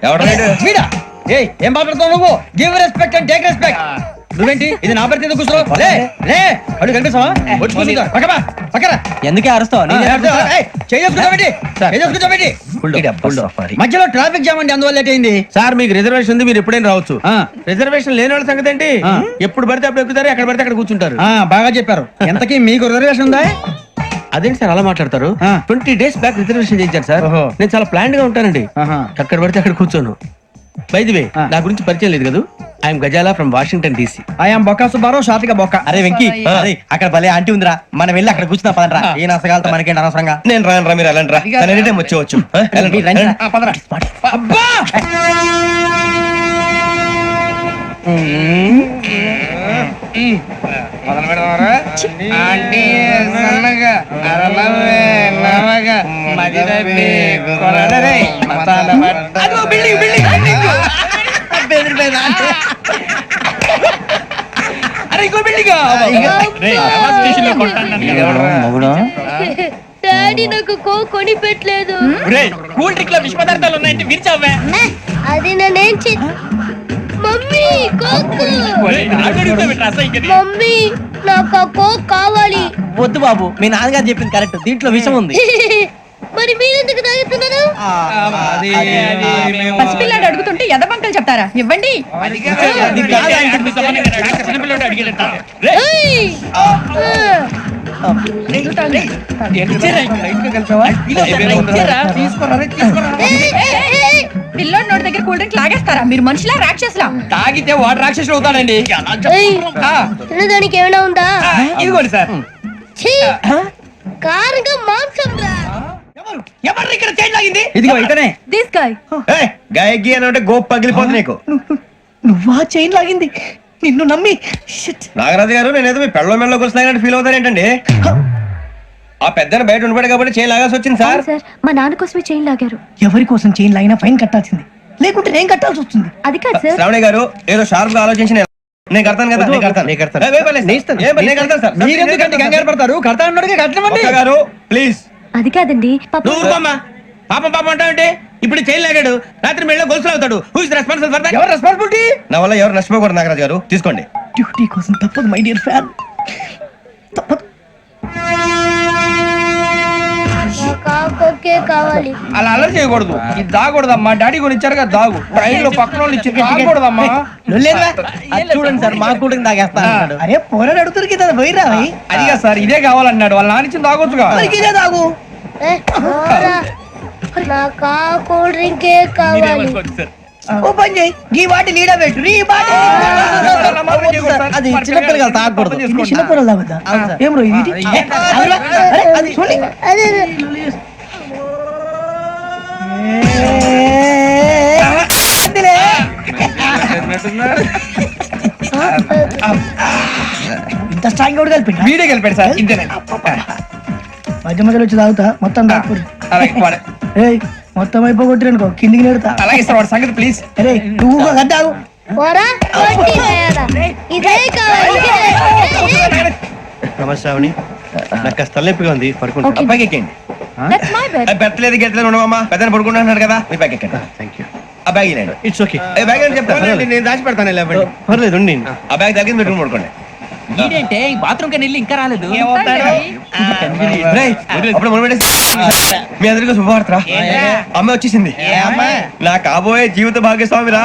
ఎవడలేడు? ఏం మాట్లాడుతావు నువ్వు? Give respect and take respect. నువ్వేంటి ఇది నా పరిస్థితి కూర్చో లే లే అడుగు కనిపిస్తావా వచ్చి కూర్చుంటా పక్కమా పక్కరా ఎందుకే అరుస్తావు మధ్యలో ట్రాఫిక్ జామ్ అండి అందువల్ల లేట్ అయింది. సార్ మీకు రిజర్వేషన్ ఉంది, మీరు ఎప్పుడైనా రావచ్చు. రిజర్వేషన్ లేని వాళ్ళ సంగతి ఏంటి? ఎప్పుడు పడితే అప్పుడు ఎక్కుతారు, ఎక్కడ పడితే అక్కడ కూర్చుంటారు. బాగా చెప్పారు. ఎంతకీ మీకు రిజర్వేషన్ ఉందా? అదేంటి సార్ అలా మాట్లాడతారు? 20 days బ్యాక్ రిజర్వేషన్ చేయించారు సార్. నేను చాలా ప్లాన్డ్ గా ఉంటానండి. అక్కడ పడితే అక్కడ కూర్చోను. బై ది వే, నా గురించి పరిచయం లేదు కదా. I'm Ghazala from Washington DC. I'm Bokka Subbarao, షాతిక బొక్క. అరే వెంకీ, అరే అక్కడ భలే ఆంటీ ఉందిరా, మనం వెళ్ళి అక్కడ కూర్చున్నా పదరా. ఏ నసగాలతో మనకేంటి అనవసరంగా. నేను రాను రా, మీరు వెళ్ళండి రా. ఎనీ టైం వచ్చేవచ్చు. మీరు రండి రా. అబ్బా మొదలు పెడదామరా? ఆంటీ సన్నగా అరలవే నవగా మదిరబి కొరడరే మతాల అదో బిల్డింగ్ అరే ఇంకో బిల్డింగ్ డాడీ నాకు కొని పెట్టలేదు. కూల్ డ్రింక్ లో విష పదార్థాలు ఉన్నాయంటే విరిచావే. అది నేనేం మమ్మీ కోక్, మమ్మీ నాకు ఆ కోక్ కావాలి. వద్దు బాబు, మీ నాన్నగారు చెప్పింది కరెక్ట్, దీంట్లో విషయం ఉంది. మరి మీరెందుకు తాగుతున్నారు? పసిపిల్లాడు అడుగుతుంటే ఎదబంకలు చెప్తారా? ఇవ్వండి. పిల్లోడి నోటి దగ్గర కూల్ డ్రింక్ లాగేస్తారా? మీరు మనుషులా రాక్షసులా? తాగితే వాడు రాక్షసుడు అవుతాడండి. తినడానికి ఏమైనా ఉందా? ఇదిగోండి సార్. కారంగా మాంసం రా. ఎవరు ఇక్కడ చైన్ లాగింది? ఇదిగో ఇతనే. This guy. గాయకి అని అంటే గోప్ పగిలిపోతుంది నీకు. నువ్వా చైన్ లాగింది? నిన్ను నమ్మి. నాగరాజు గారు, నేనేదో మీ పెళ్ళ మెళ్ళ గురిసినట్టు ఫీల్ అవుతారు ఏంటండి? ఆ పెద్దని బయట ఉండిపోయాడు కాబట్టి చేయి లాగాల్సి వచ్చింది సార్. మా నాన్న కోసమే చైన్ లాగారు. ఎవరి కోసం చైన్ లాగినా ఫైన్ కట్టాల్సింది, లేకుంటే నేను కట్టాల్సి వస్తుంది. అది కాదు సార్. శ్రావణి గారు ఏదో షార్ప్ గా ఆలోచించి నేను కడతాను కదా. నేను కడతాను సార్. మీరెందుకంటే కంగారు పడతారు? కడతా అన్నాడుగా కట్టమండి. గారు ప్లీజ్. అది కాదండి. పాపం అంటావంటే ఇప్పుడు చైన్ లాగాడు, రాత్రి మెళ్ళ గొలుసులు అవుతాడు. Who is responsible for that? ఎవరు రెస్పాన్సిబిలిటీ? నా వల్ల ఎవరు నష్టపోకూడదు నాగరాజు గారు, తీసుకోండి. డ్యూటీ కోసం తప్పదు మై డియర్ ఫ్యాన్, తప్పదు. కావాలి. అలా అలర్ చేయకూడదు. ఇది దాగకూడదమ్మా. డాడీ కొని ఇచ్చారు కదా దాగు. ట్రైన్ లో పక్కన వాళ్ళు ఇచ్చి దాగకూడదమ్మా. చూడండి సార్, మా కూడా తాగేస్తా. అరే పోరాడు అడుగుతారు కదా, పోయిరా. అదిగా సార్, ఇదే కావాలన్నాడు. వాళ్ళ నాన్న ఇచ్చింది తాగొచ్చుగా. ఇదే తాగు. నాకు కూల్ డ్రింకే కావాలి. ఓ పని చేయి, ఈ వాటి లీడ పెట్టు. అది చిన్నపిల్లలు తాగకూడదు. చిన్నపిల్లలు తాగుతా. ఏం రో ఇది? అది చూడండి. ఇంత స్ట్రాంగ్ కూడా కలిపి వీడే కలిపాడు సార్. ఇంతేనే. మధ్య మధ్యలో వచ్చి తాగుతా, మొత్తం తాగకూడదు. మొత్తం అయిపోగొట్టిరనుకో కిందికి నేడుతా. అలాగే సార్, వాడి సంగతి ప్లీజ్. అరే నువ్వు గద్ద తాగు. ఇదే కావాలి. నమస్తే శ్రావణి, నాకు కాస్త తలెప్పిగా ఉంది, పడుకుంటా. పైకి ఎక్కండి. పెట్టలేదు గెట్టలేదు ఉండవమ్మా, పెద్దని పడుకుంటున్నాడు కదా, మీ పైకి ఎక్కండి. Thank you. ఆ బ్యాగ్ ఇలాండి. It's okay. బ్యాగ్ అని చెప్తాను, నేను దాచి పెడతాను. పర్లేదు ఉండి. ఆ బ్యాగ్ తగ్గింది పెట్టుకుని పడుకోండి. బాత్రూమ్ కని ఇంకా రాలేదు. అప్పుడు మీ అందరికీ శుభవార్తరా, అమ్మ వచ్చేసింది. నా కాబోయే జీవిత భాగ్యస్వామిరా.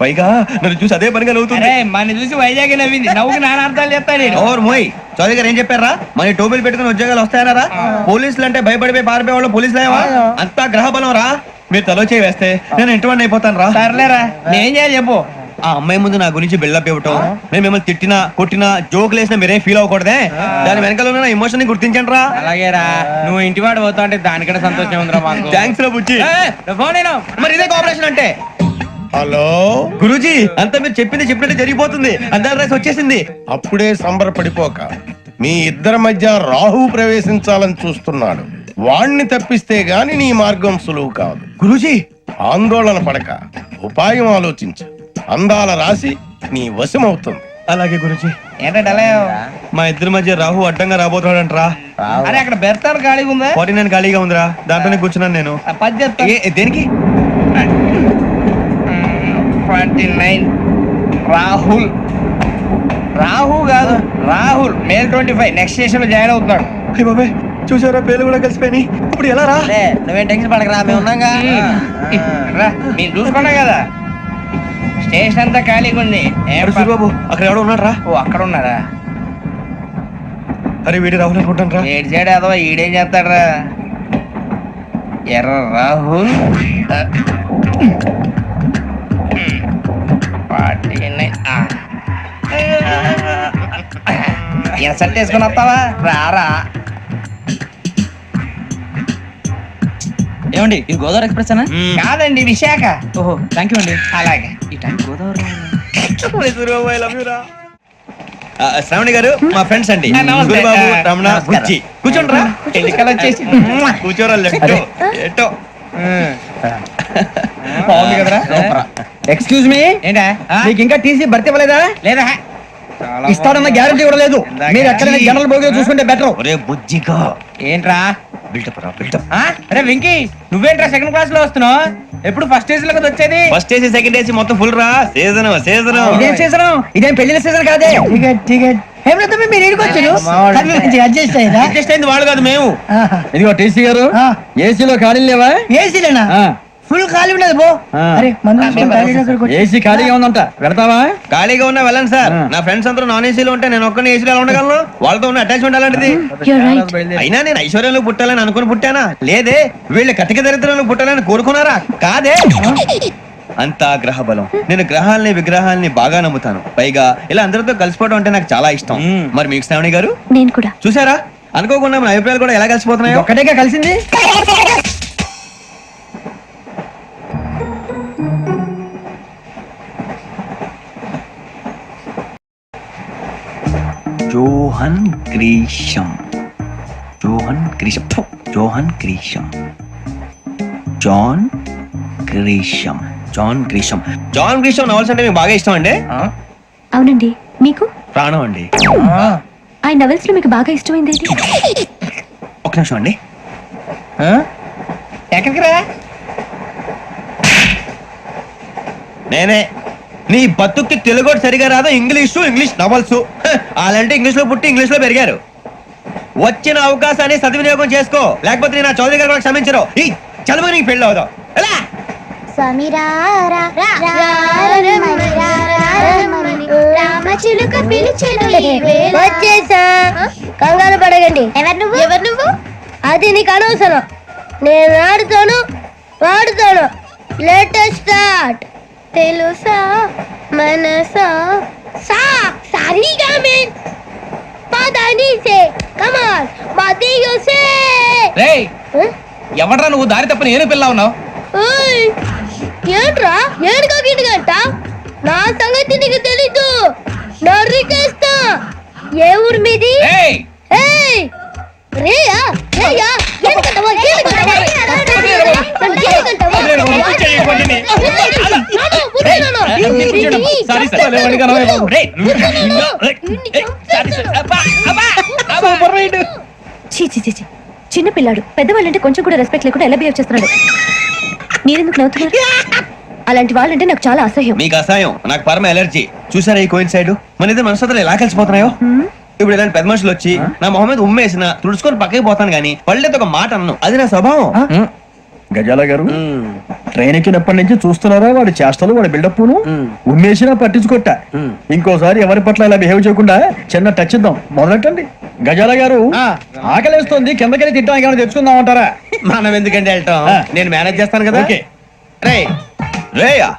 పైగా నన్ను చూసి అదే పనిగా నవ్వుతుంది. మన చూసి వైజాగ్ నవ్వింది. నవ్వుకి నాన్న అర్థాలు చెప్తాడు. ఓర్ మోయ్, చౌదరి గారు ఏం చెప్పారా? మన టోబీలు పెట్టుకుని ఉద్యోగాలు వస్తాయనరా? పోలీసులు అంటే భయపడిపోయి పారిపోయే వాళ్ళు పోలీసులు ఏవా? అంతా గ్రహ బలం రా. మీరు తలో చేయి వేస్తే నేను ఇంటివాడిని అయిపోతాను రా. సర్లేరా, నేను చేయాలి చెప్పు. ఆ అమ్మాయి ముందు నా గురించి బిల్డప్ ఇవ్వటం, నేను మిమ్మల్ని తిట్టినా కొట్టినా జోకులు వేసినా మీరేం ఫీల్ అవ్వకూడదే. దాని వెనకాల ఉన్న ఎమోషన్ ని గుర్తించండి రా. అలాగేరా, నువ్వు ఇంటివాడు పోతా అంటే దానికంటే సంతోషం ఉందిరా మాకు. థ్యాంక్స్ రా బుజ్జి. మరి ఇదే కోఆపరేషన్ అంటే. హలో గురూజీ, అంతా మీరు చెప్పింది చెప్పినట్టు జరిగిపోతుంది. అందాల రైస్ వచ్చేసింది. అప్పుడే సంబరపడిపోక, మీ ఇద్దరి మధ్య రాహు ప్రవేశించాలని చూస్తున్నాడు. వాణ్ణి తప్పిస్తే గాని నీ మార్గం సులువు కాదు. గురూజీ, ఆందోళన పడక, ఉపాయం ఆలోచించు. అందాల రాశి నీ వశమవుతుంది. అలాగే గురూజీ. ఏంటంటే మా ఇద్దరి మధ్య రాహు అడ్డంగా రాబోతున్నాడంట్రా. అరే అక్కడ బెర్తాను ఖాళీగా ఉందా? 49 ఖాళీగా ఉందిరా, దాంట్లోనే కూర్చున్నాను నేను. దేనికి? 29 రాహుల్ రాహు కాదు రాహుల్ మే 25 నెక్స్ట్ స్టేషన్ లో జాయిన్ అవుతున్నాడు. అయ్య బాబాయ్ చూసారా పేర్లు కూడా కలిసిపోయినాయి. ఇప్పుడు ఎలా రా? నువ్వేం టెన్షన్ పడకరా, మేము ఉన్నాగా. రా, మీరు చూసుకున్నా కదా స్టేషన్ అంతా ఖాళీగా ఉంది. బాబు అక్కడ ఎవడో ఉన్నాడు రా. ఓ అక్కడ ఉన్నారా? అరే వీడి రాహుల్ అనుకుంటాను రా. ఏడు సైడ్ అదో ఈడేం చేస్తాడరా? ఎర్ర రాహుల్ సెట్ వేసుకుని వస్తావా? రారా. ఏమండి ఇది గోదావరి ఎక్స్ప్రెస్ అనా? కాదండి విశాఖ. ఓహో థ్యాంక్ యూ అండి. అలాగే. ఈ టైం గోదావరి శ్రావణి గారు మా ఫ్రెండ్స్ అండి. నమస్తే. గురుబాబు, రమణ, నమస్కారం. బుజ్జి. కూర్చోండి రా. ఎన్నికలు వచ్చేసి కూర్చోరా లెఫ్ట్ ఎటో. బాగుంది కదరా? ఎక్స్క్యూజ్ మీ, ఏంటా? మీకు ఇంకా టీసీ భర్తీ ఇవ్వలేదా? లేదా ఇస్తాడన్న గ్యారంటీ కూడా లేదు. మీరు ఎక్కడైనా జనరల్ బోగిలో చూసుకుంటే బెటర్. ఒరే బుజ్జిగా ఏంట్రా? బిల్డప్ రా బిల్డప్. అరే వెంకీ, నువ్వేంట్రా సెకండ్ క్లాస్ లో వస్తున్నావు? ఎప్పుడు ఫస్ట్ ఏజ్ లో కదా వచ్చేది? ఫస్ట్ ఏసీ సెకండ్ ఏసీ మొత్తం ఫుల్ రా. Season season. ఇదేం సీజన్? ఇదేం పెళ్లిన సీజన్ కాదే. టికెట్ టికెట్ మీరు ఇడికొచ్చారు. అడ్జస్ట్ అయ్యారా? అడ్జస్ట్ అయింది వాళ్ళు కాదు మేము. ఇదిగో టీసీ గారు, ఏసీలో ఖాళీ లేవా? ఏసీలేనా? ఫుల్ ఖాళీ ఉండదు బో. అరే ఏసీ ఖాళీగా ఉందంట, వెళ్తావా? ఖాళీగా ఉన్నా వెళ్ళండి సార్. నా ఫ్రెండ్స్ అందరూ నాన్ ఏసీలో ఉంటే నేను ఒక్కనే ఏసీలో ఎలా ఉండగలను? వాళ్ళతో ఉన్న అటాచ్మెంట్ అలాంటిది. అయినా నేను ఐశ్వర్యంలో పుట్టాలని అనుకుని పుట్టానా? లేదే. వీళ్ళ కటిక దరిద్రంలో పుట్టాలని కోరుకున్నారా? కాదే. అంతా గ్రహ బలం. నేను గ్రహాలని విగ్రహాలని బాగా నమ్ముతాను. పైగా ఇలా అందరితో కలిసిపోవడం అంటే నాకు చాలా ఇష్టం. మరి మీకు శ్రావణి గారు? నేను కూడా. చూసారా, అనుకోకుండా మన అభిప్రాయాలు కూడా ఎలా కలిసిపోతున్నాయో. ఒక్కటేగా కలిసింది. Johan Grisham. Johan Grisham. Johan Grisham. John Grisham. John Grisham. John Grisham novels అంటే మీకు బాగా ఇష్టం అండి? అవునండి. మీకు? ప్రాణం అండి. ఆ నవెల్స్ లో మీకు బాగా ఇష్టమైంది ఏంటి? ఒక నిమిషం అండి. ఎక్కడికి రా? నేనే. నీ బతుక్కి తెలుగు సరిగా రాదు. English novels. అలాంటి ఇంగ్లీష్ లో పుట్టి ఇంగ్లీష్ లో పెరిగారు. వచ్చిన అవకాశాన్ని సద్వినియోగం చేసుకో, లేకపోతే నేను నా చౌదరి గారు కూడా క్షమించరు. ఈ చదువు నీకు పెళ్ళి అవుదాం. ఎలా? వచ్చేసా, కంగారు పడగండి. ఎవరు నువ్వు? అది నీకు అనవసరం. నేను ఆడుతాను, వాడుతాను. Latest start. తెలుసా మనసా సా సారీగా మీన్ పదని సే కమాన్ మదియో సే. రేయ్, ఎవడ్రా నువ్వు? దారి తప్పని ఏను పిల్ల ఉన్నావు? ఓయ్ ఏంట్రా ఏడుగా గిడుగంట? నా సంగతి నీకు తెలీదు. నరికేస్తా. ఏ ఊరు మీది? ఏయ్ ఏయ్ రేయా రేయా ఎందుకంటావా? చిన్న పిల్లాడు పెద్దవాళ్ళంటే కొంచెం కూడా రెస్పెక్ట్ లేకుండా ఎలా బిహేవ్ చేస్తున్నాడు. మీరెందుకు నవ్వుతున్నారు? అలాంటి వాళ్ళంటే నాకు చాలా అసహ్యం. మీకు అసహాయం, నాకు పరమ ఎలర్జీ. చూసారా ఈ కోయిన్ సైడ్? మన ఇద్దరు మనస్తత్వాలు ఎలా కలిసిపోతున్నాయో. ఇప్పుడు ఇలాంటి పెద్ద మనుషులు వచ్చి నా మొహం మీద ఉమ్మేసిన తుడుచుకొని పక్కకి పోతాను గానీ వాళ్ళతో ఒక మాట అన్ను. అది నా స్వభావం. గజాల గారు, ట్రైన్ ఎక్కినప్పటి నుంచి చూస్తున్నారా వాడి చేష్టలు, వాడి బిల్డప్ ఉమ్మేసినా పట్టించుకోట. ఇంకోసారి ఎవరి పట్ల ఇలా బిహేవ్ చేయకుండా చిన్న టచ్ ఇద్దాం. మొదలెట్టండి. గజాల గారు, ఆకలేస్తుంది, కిందకెళ్ళి తింటాం, ఏమైనా తెచ్చుకుందాం అంటారా? మనం ఎందుకంటే వెళ్తాం, నేను మేనేజ్ చేస్తాను కదా. ఓకే. రేయా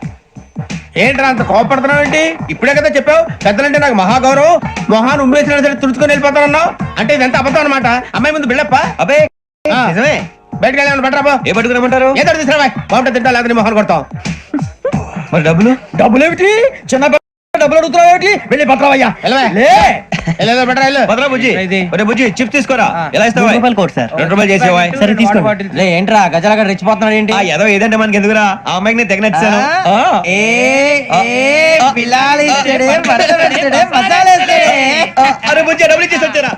ఏంట్రా అంత కోపడుతున్నావు ఏంటి? ఇప్పుడే కదా చెప్పావు పెద్దలంటే నాకు మహాగౌరవం, మొహాన్ని ఉమ్మేసిన సరే తుడుచుకొని వెళ్ళిపోతానన్నావు. అంటే ఇదంతా అబద్ధం అనమాట. అమ్మాయి ముందు బిళ్ళప్ప. అబే నిజమే. బయటకు వెళ్ళాను బట్రాబో. ఏ పట్టుకురమ్మంటారు? ఏదో తీసుకురా బాగుంటే తింటా, లేదని మొహాన్ని కొడతాం. మరి డబ్బులు? డబ్బులు ఏమిటి? చిన్న డబ్బులు అడుగుతున్నావు ఏమిటి? వెళ్ళి పట్టరావయ్యా. బట్రా వెళ్ళు. భద్రా బుజ్జి, ఒరే బుజ్జి చిప్స్ తీసుకోరా. ఎలా ఇస్తావా? ₹2 చేసేవా? సరే తీసుకోండి. ఏంట్రా గజాల రెచ్చిపోతున్నాడు ఏంటి? ఏదో ఏదంటే మనకి ఎందుకురా? ఆ అమ్మాయికి నేను తెగ నచ్చాను. అరే బుజ్జి డబ్బులు ఇచ్చేసి వచ్చారా?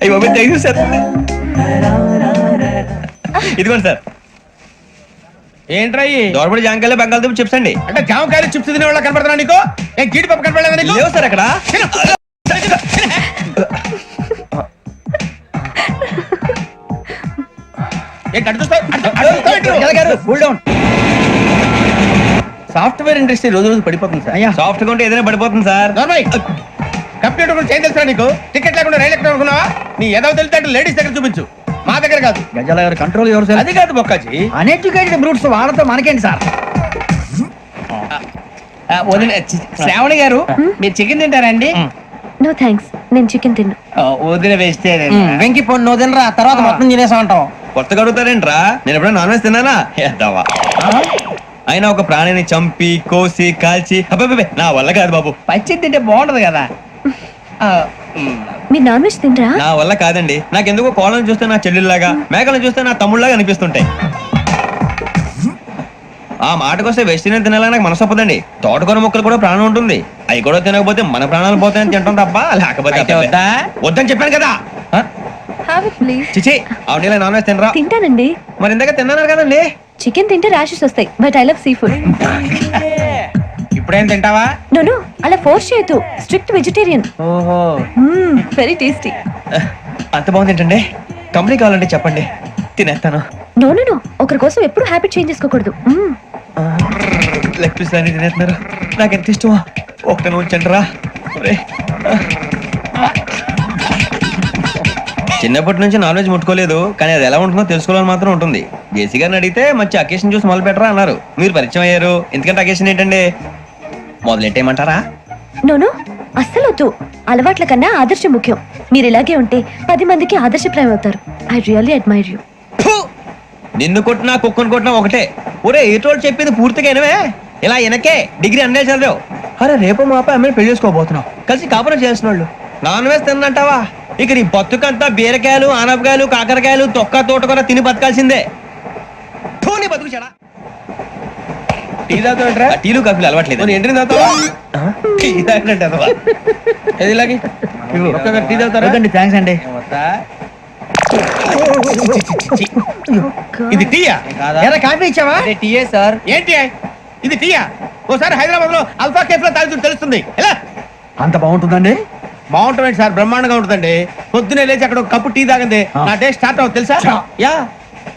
అయ్యి బాబు తెగ చూసేస్తుంది. ఇదిగోండి సార్. ఏంట్రా ఇయి? దోరబడి జాంకాయలు బంగాళదుంప చిప్స్ అండి. అంటే జామకాయలు చిప్స్ తినే వాళ్ళ కనపడుతున్నా నీకు? ఏ జీడిపప్పు కనపడలేదా నీకు? లేవు సార్ అక్కడ. ఏంటి అటు చూస్తావ్? గజాల గారు కూల్ డౌన్. సాఫ్ట్వేర్ ఇండస్ట్రీ రోజు రోజు పడిపోతుంది సార్. అయ్యా సాఫ్ట్ గా ఉంటే ఏదైనా పడిపోతుంది సార్. నార్మల్ కంప్యూటర్ గురించి ఏం తెలుసా నీకు? టికెట్ లేకుండా రైలు ఎక్కడ అనుకున్నావా? నీ ఏదో తెలితే లేడీస్ దగ్గర చూపించు, మా దగ్గర కాదు. గజాల గారు కంట్రోల్ ఎవరు సార్? అది కాదు బొక్కాజీ. అన్ఎడ్యుకేటెడ్ బ్రూట్స్ వాళ్ళతో మనకేంటి సార్? వదిన శ్రావణి గారు మీరు చికెన్ తింటారండి? నో థ్యాంక్స్, నేను చికెన్ తిన్ను. వదిన వేస్తే వెంకి పొన్ను నువ్వు తినరా, తర్వాత మొత్తం తినేసా ఉంటాం. కొత్తగా అడుగుతారేంట్రా? నేను ఎప్పుడైనా నాన్ వెజ్ తిన్నానా? ఎద్దావా. అయినా ఒక ప్రాణిని చంపి కోసి కాల్చి అబ్బబ్బబ్బే, నా వల్ల కాదు బాబు. పచ్చి తింటే బాగుంటది కదా. మీరు నాన్ వెజ్ తినరా? నా వల్ల కాదండి. నాకెందుకో కోళ్ళని చూస్తే నా చెల్లెల్లాగా, మేకలను చూస్తే నా తమ్ముళ్ళలాగా అనిపిస్తుంటాయి. ఆ మాటకొస్తే వెస్టిరియన్ తినాలని నాకు మనసు ఒప్పదండి. తోటకూర మొక్కలు కూడా ప్రాణం ఉంటుంది. అవి కూడా తినకపోతే మన ప్రాణాలు పోతాయని తింటాం తప్ప లేకపోతే వద్దా? వద్దని చెప్పాను కదా. Have it please. చిచి అవునీ నాన్ వెజ్ తినరా? తింటానండి. మరి ఇందాక తిన్నాను కదండి. చికెన్ తింటే ర్యాషెస్ వస్తాయి, but I love sea food. ఇప్పుడేం తింటావా? నో అలా ఫోర్స్ చేయొద్దు. Strict vegetarian. ఓహో వెరీ టేస్టీ. అంత బాగుంది ఏంటండి? కంపెనీ కావాలంటే చెప్పండి, తినేస్తాను. నో ఒకరి కోసం ఎప్పుడు హ్యాబిట్ చేంజ్ చేసుకోకూడదు. లెగ్ పీస్ అన్ని తినేస్తున్నారు. నాకు ఎంత ఇష్టమా. ఒకటే ఉంచండి రా. చిన్నప్పటి నుంచి నాన్ వెజ్ ముట్టుకోలేదు, కానీ అది ఎలా ఉంటుందో తెలుసుకోవాలని మాత్రం ఉంటుంది. జేసీ గారిని అడిగితే మంచి అకేషన్ చూసి మొదలు పెట్టరా అన్నారు. మీరు పరిచయం అయ్యారు, ఎందుకంటే అకేషన్ ఏంటండి? మొదలెట్టేయమంటారా? నో అస్సలు వద్దు. అలవాట్ల కన్నా ఆదర్శం ముఖ్యం. మీరు ఇలాగే ఉంటే 10 మందికి ఆదర్శప్రాయం అవుతారు. I really admire you. నిన్ను కొట్టినా కుక్కను కొట్టినా ఒకటే. ఒరే ఏటోళ్ళు చెప్పింది పూర్తిగా వినవే. ఇలా వెనకే డిగ్రీ అన్నే చదివావు. అరే రేపు మా అబ్బాయి అమ్మని పెళ్లి చేసుకోబోతున్నావు, కలిసి కాపురం చేసిన వాళ్ళు నాన్ వెజ్ తిన్నంటావా? ఇక నీ బతుకంతా బీరకాయలు ఆనపకాయలు కాకరకాయలు తొక్క తోట కూడా తిని బతకాల్సిందే. నీ బతుకు చెడా. టీ తాగుతావేంట్రా? టీలు కాఫీలు అలవాట్లేదు. ఏంటి తాగుతావా? టీ తాగినట్టు అదవా. ఏది ఇలాగే టీ తాగుతారా? థ్యాంక్స్ అండి. ఇది టీయా? కాఫీ ఇచ్చావా? టీయే సార్. ఏంటి ఇది టీయా? ఓసారి హైదరాబాద్ లో అల్ఫా కేఫ్ లో తాగుతూ తెలుస్తుంది. ఎలా అంత బాగుంటుందండి? బాగుంటుంది సార్, బ్రహ్మాండంగా ఉంటుందండి. పొద్దునే లేచి అక్కడ ఒక కప్పు టీ తాగింది నా డే స్టార్ట్ అవుతుంది తెలుసా? యా.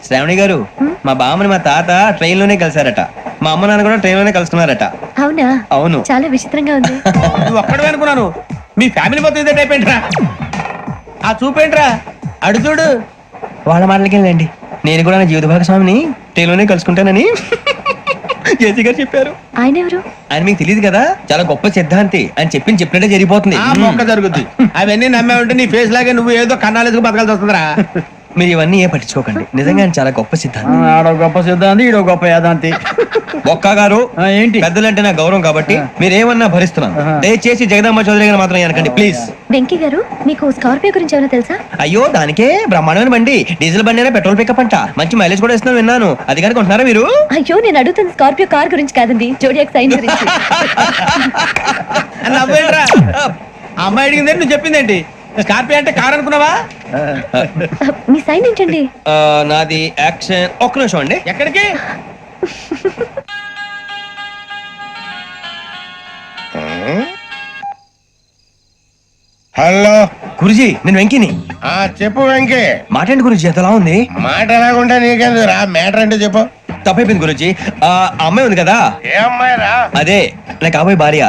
శ్రావణి గారు, మా బామ్మని మా తాత ట్రైన్ లోనే కలిసారట. మా అమ్మ నాన్న కూడా ట్రైన్ లోనే కలుసుకున్నారట. అవునా? అవును. చాలా విచిత్రంగా ఉంది. నువ్వు ఒక్కడే అనుకున్నాను, మీ ఫ్యామిలీ మొత్తం ఇదే టైప్ ఏంట్రా? ఆ చూపేంట్రా, అడు చూడు. వాళ్ళ మాటలకి వెళ్ళండి. నేను కూడా నా జీవిత భాగస్వామిని ట్రైన్ లోనే కలుసుకుంటానని జేసీ గారు చెప్పారు. ఆయన ఎవరు? ఆయన మీకు తెలియదు కదా, చాలా గొప్ప సిద్ధాంతి అని చెప్పినట్టే జరిగిపోతుంది. ఆ మొక్క జరుగుద్ది. అవన్నీ నమ్మే ఉంటే నీ ఫేస్ లాగే నువ్వు ఏదో కన్నాలేసుకు బతకాల్సి వస్తుందిరా. మీరు ఇవన్నీ ఏ పట్టించుకోకండి. నిజంగా ఆయన చాలా గొప్ప సిద్ధాంతి. ఆడో గొప్ప సిద్ధాంతి, ఈడో గొప్ప యాదాంతి. ఒక్క గారు ఏంటి? పెద్దలంటే నా గౌరవం కాబట్టి మీరేమన్నా భరిస్తున్నాను. దయచేసి జగదమ్మ చౌదరి గారు మాత్రం అనకండి ప్లీజ్. వెంకీ గారు, మీకు స్కార్పియో గురించి ఏమైనా తెలుసా? అయ్యో దానికే బ్రహ్మాండమైన బండి. డీజిల్ బండి అయినా పెట్రోల్ పికప్ అంట. మంచి మైలేజ్ కూడా ఇస్తున్నాను విన్నాను. అది కానీ కొంటున్నారా మీరు? అయ్యో నేను అడుగుతుంది స్కార్పియో కార్ గురించి కాదండి, జోడియాక్ సైన్ గురించి. నవ్వేంట్రా? ఆ అమ్మాయి అడిగింది నువ్వు చెప్పిందేంటి? స్కార్పియో అంటే కార్ అనుకున్నావా? మీ సైన్ ఏంటండి? నాది యాక్షన్. ఒక్క నిమిషం అండి. ఎక్కడికి? హలో గురుజీ, నేను వెంకిని. చెప్పు వెంకీ. మాట ఏంటి గురుజీ, ఎంతలా ఉంది? మాట ఎలాగుంటా నీకెందుకు రా, మ్యాటర్ అంటే చెప్పు. తప్పైపోయింది గురుజీ. ఆ అమ్మాయి ఉంది కదా, ఏ అమ్మాయి రా? అదే నా కాబోయే భార్య.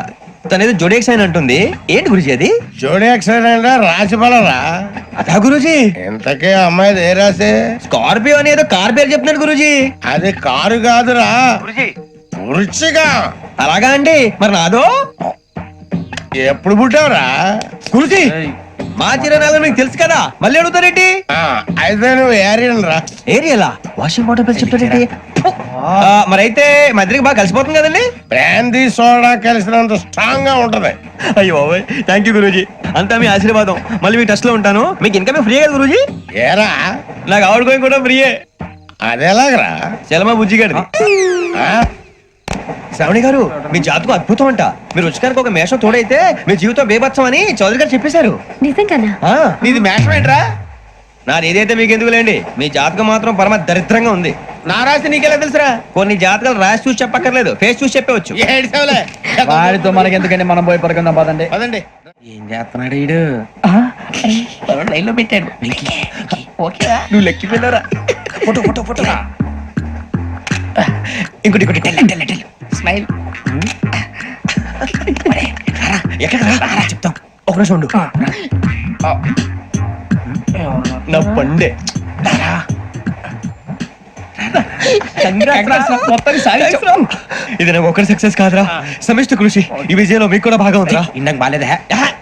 తనేదో జోడేక్స్ అని అంటుంది. ఏంటి గురుజీ అది? జోడి యాక్సిడెంట్ రాసి రా. అదా గురుజీ? ఇంతకే అమ్మాయి ఏ రాసి? స్కార్పియో అని ఏదో కార్ పేరు చెప్తున్నాడు గురుజీ. అది కారు కాదురా, వృచ్చిగా. అలాగా అండి, మరి నాదో? ఎప్పుడు పుట్టావురా? గురుజీ మా చిరనాలు మీకు తెలుసు కదా, మళ్ళీ అడుగుతారేంటి? అయితే నువ్వు ఏరియన్ రా. ఏరియలా? వాషింగ్ వాటర్ పేరు చెప్తారేంటి? మరైతే మా ఇద్దరికి బాగా కలిసిపోతుంది కదండి. బ్రాందీ సోడా కలిసినంత స్ట్రాంగ్ గా ఉంటది. అయ్యో థ్యాంక్ యూ గురూజీ, అంతా మీ ఆశీర్వాదం. మళ్ళీ మీ టచ్ లో ఉంటాను. మీకు ఇన్కమ్ ఫ్రీ కదా గురూజీ? ఏరా, నాకు ఆవిడ గోయింగ్ కూడా ఫ్రీయే. అదేలాగరా? చలమా బుజ్జి గారిది. శ్రావణి గారు, మీ జాతకు అద్భుతం అంట. మీరు రుచికారికి ఒక మేషం తోడైతే మీ జీవితం బేబత్సం అని చౌదరి గారు చెప్పేశారు. నిజంగానా? నీది మేషం ఏంట్రా? నాది ఏదైతే మీకు ఎందుకులేండి, మీ జాతకం మాత్రం పరమ దరిద్రంగా ఉంది. నా రాసి నీకెలా తెలుసురా? కొన్ని జాతకాలు రాసి చూసి చెప్పక్కర్లేదు, ఫేస్ చూసి చెప్పవచ్చు. ఏడ్చావులే. వాడితో మనకి ఎందుకండి, మనం పోయి పడుకుందాం పదండి. పదండి. ఏం చేస్తున్నాడు వీడు? లైన్ లో పెట్టాడు. ఓకేరా, నువ్వు లెక్కిపోయినారా? ఫోటో ఫోటో ఫోటో ఇంకోటి ఇంకోటి స్మైల్. ఎక్కడ చెప్తాం, ఒక నిమిషం ఉండు. నా పండే ఇది నాకు ఒకరి సక్సెస్ కాదురా, సమిష్టి కృషి. ఈ విజయంలో మీకు కూడా భాగం ఉందిరా. ఇందాక బాగాలేదా?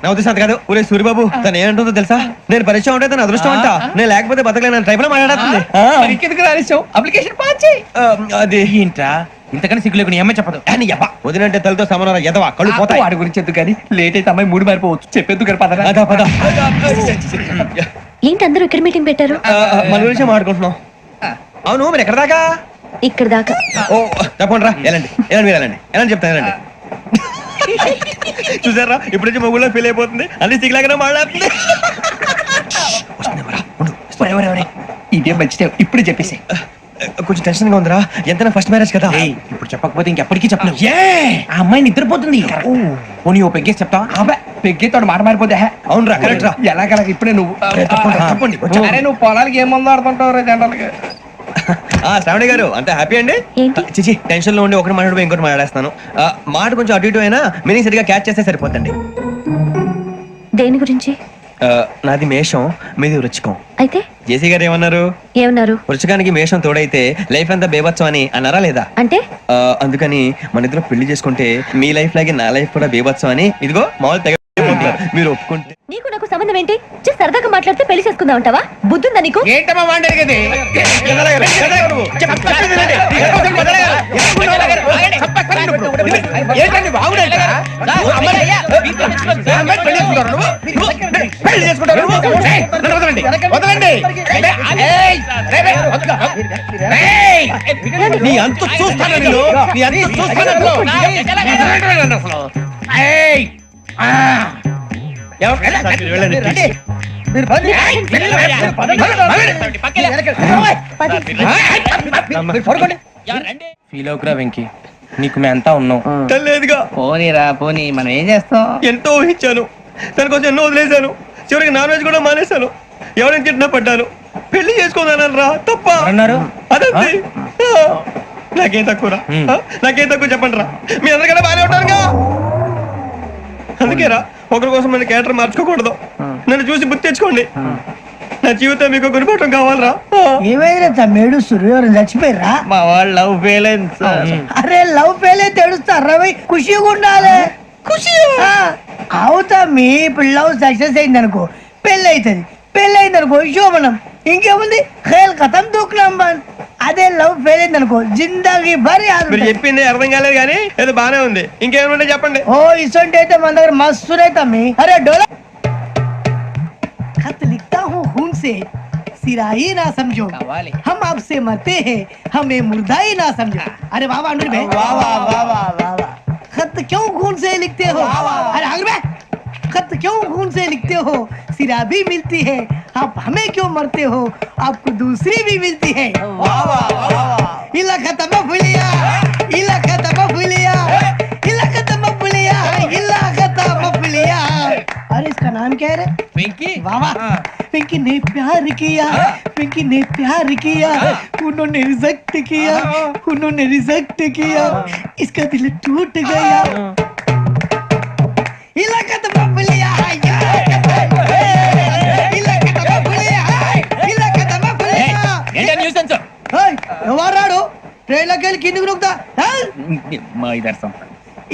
నా ఉద్దేశం అంత కాదు. ఊరే సూర్యబాబు తను ఏమంటుందో తెలుసా? నేను పరిచయం ఉంటే తన అదృష్టం అంట, నేను లేకపోతే బతకలేను ట్రైబ్ లో మాట్లాడుతుంది. ఇంకెందుకు రాలేసావు? అప్లికేషన్ పాస్ చేయి. అది ఏంట్రా ఇంతకన్నా సిగ్గు లేకుండా ఏమై చెప్పదు. వదినంటే తలతో సమానం ఎదవా, కళ్ళు పోతాయి. వాడి గురించి ఎందుకు కానీ, లేట్ అయితే అమ్మాయి మూడు మారిపోవచ్చు. చెప్పేందుకు కానీ పదరా. అదా పద. ఏంటి అందరూ ఇక్కడ మీటింగ్ పెట్టారు? మన గురించి మాట్లాడుకుంటున్నాం. అవును మీరు ఎక్కడ దాకా? ఇక్కడ దాకా. ఓ తప్పకుండా రా, వెళ్ళండి వెళ్ళండి, మీరు వెళ్ళండి వెళ్ళండి, చెప్తాను వెళ్ళండి. చూసారా ఇప్పుడు నుంచి మొగుల్లో ఫీల్ అయిపోతుంది, అన్ని సిగ్లాగానే మాట్లాడుతుంది. ఇదే మంచిదే, ఇప్పుడు చెప్పేసి. కొంచెం టెన్షన్ గా ఉందిరా, ఎంతైనా ఫస్ట్ మ్యారేజ్ కదా. ఇప్పుడు చెప్పకపోతే ఇంకెప్పటికీ చెప్పలేవు. ఆ అమ్మాయి నిద్రపోతుంది. పోనీ ఓ పెగ్గేసి చెప్తావా? పెగ్గేతో మాట మారిపోతే. అవునరా, కరెక్ట్ రా. ఎలాగలా ఇప్పుడే నువ్వు తప్పండి. అరే నువ్వు పొలాలకి ఏం మందు ఆడుతుంటావు జనరల్ గా. శ్రావణి గారు అంతే హ్యాపీ అండి? ఏంటి? చిచి టెన్షన్ లో ఉండి ఒకటి మాట్లాడిపోయి ఇంకోటి మాట్లాడేస్తాను. మాట కొంచెం అటు ఇటు అయినా మీనింగ్ సరిగా క్యాచ్ చేస్తే సరిపోతండి. దేని గురించి? నాది మేషం, మీది వృచ్చికం. అయితే జేసీ గారు ఏమన్నారు? ఏమన్నారు? వృచ్చికానికి మేషం తోడైతే లైఫ్ అంతా బేబత్సం అని అన్నారా లేదా? అంటే అందుకని మన ఇద్దరు పెళ్లి చేసుకుంటే మీ లైఫ్ లాగే నా లైఫ్ కూడా బేబత్సం అని ఇదిగో మామూలు తెగ మీరు ఒప్పుకుంటే. నీకు నాకు సంబంధం ఏంటి? సరదాగా మాట్లాడితే పెళ్లి చేసుకుందాం అంటావా? బుద్ధుందా నీకు? ఏంటమ్మా మాట్లాడేది? ఏంటండి బాగుండేది? నీ అంత చూస్తాను నేను, నీ అంత చూస్తాను. ఫీల్ అవుకురా వెంకీ, నీకు మేము అంతా ఉన్నాం. లేదుగా. పోనీరా పోనీ, మనం ఏం చేస్తాం? ఎంతో ఊహించాను, దానికోసం ఎన్నో వదిలేశాను, చివరికి నాన్ వెజ్ కూడా మానేశాను. ఎవరైనా తిట్టినా పడ్డాను, పెళ్లి చేసుకున్నాను రా. తప్ప అన్నారు అదంతే. నాకేం తక్కువరా, నాకేం తక్కువ చెప్పండి రా. మీ అందరికన్నా బాగానే ఉంటారుగా. అందుకేరా ఒకరి కోసం మన క్యారెక్టర్ మార్చుకోకూడదు. నన్ను చూసి గుర్తు తెచ్చుకోండి. నా జీవితం మీకు గురిపటం కావాలరా. ఏమైనా తమ్మేడు సూర్యవరం చచ్చిపోయిరా? మా వాళ్ళు లవ్ ఫెయిల్ అయింది సార్. అరే లవ్ ఫెయిల్ అయితే ఏడుస్తారా? ఖుషిగా ఉండాలి. ఖుషి అవుతా. మీ ఇప్పుడు లవ్ సక్సెస్ అయింది అనుకో, పెళ్ళి అవుతుంది. పెళ్ళి అయింది అనుకో శోభనం. ఇంకేముంది, ఖేల్ కథం దూకునాం బాన్. అదే లవ్ ఫెయిల్ అయింది అనుకో జిందాగీ భారీ. మీరు చెప్పింది అర్థం కాలేదు కానీ ఏదో బానే ఉంది. ఇంకేమైనా చెప్పండి. ఓ ఇసొంటి అయితే మన దగ్గర మస్తు తమ్మి. అరే డోలా खत लिखता हूँ खून से, सिरा ही ना समझो, हम आपसे मरते हैं, हमें मुर्दा ही ना समझो. अरे वाह वाह अनुर भाई, वाह वाह वाह वाह वाह. खत क्यों खून से लिखते हो? अरे अनुर भाई, खत क्यों खून से लिखते हो? सिरा भी मिलती है, आप हमें क्यों मरते हो? आपको दूसरी भी मिलती है. वाह वाह वाह. इला खत्म फुलिया, इला खत्म फुलिया, इला खत्म फुलिया, इला खत्म फुलिया. अरे इसका नाम क्या है रे? వెంకీ. वाह वाह. पिंकी ने प्यार किया, पिंकी ने प्यार किया, उन्होंने रिजेक्ट किया, उन्होंने रिजेक्ट किया, इसका दिल टूट गया. इलाका तो बबलिया, इलाका तो बबलिया, इलाका तो बबलिया. ఎవరాడు ట్రైన్ లోకి వెళ్ళి కిందికి నొక్కుతా. మా ఇదర్శం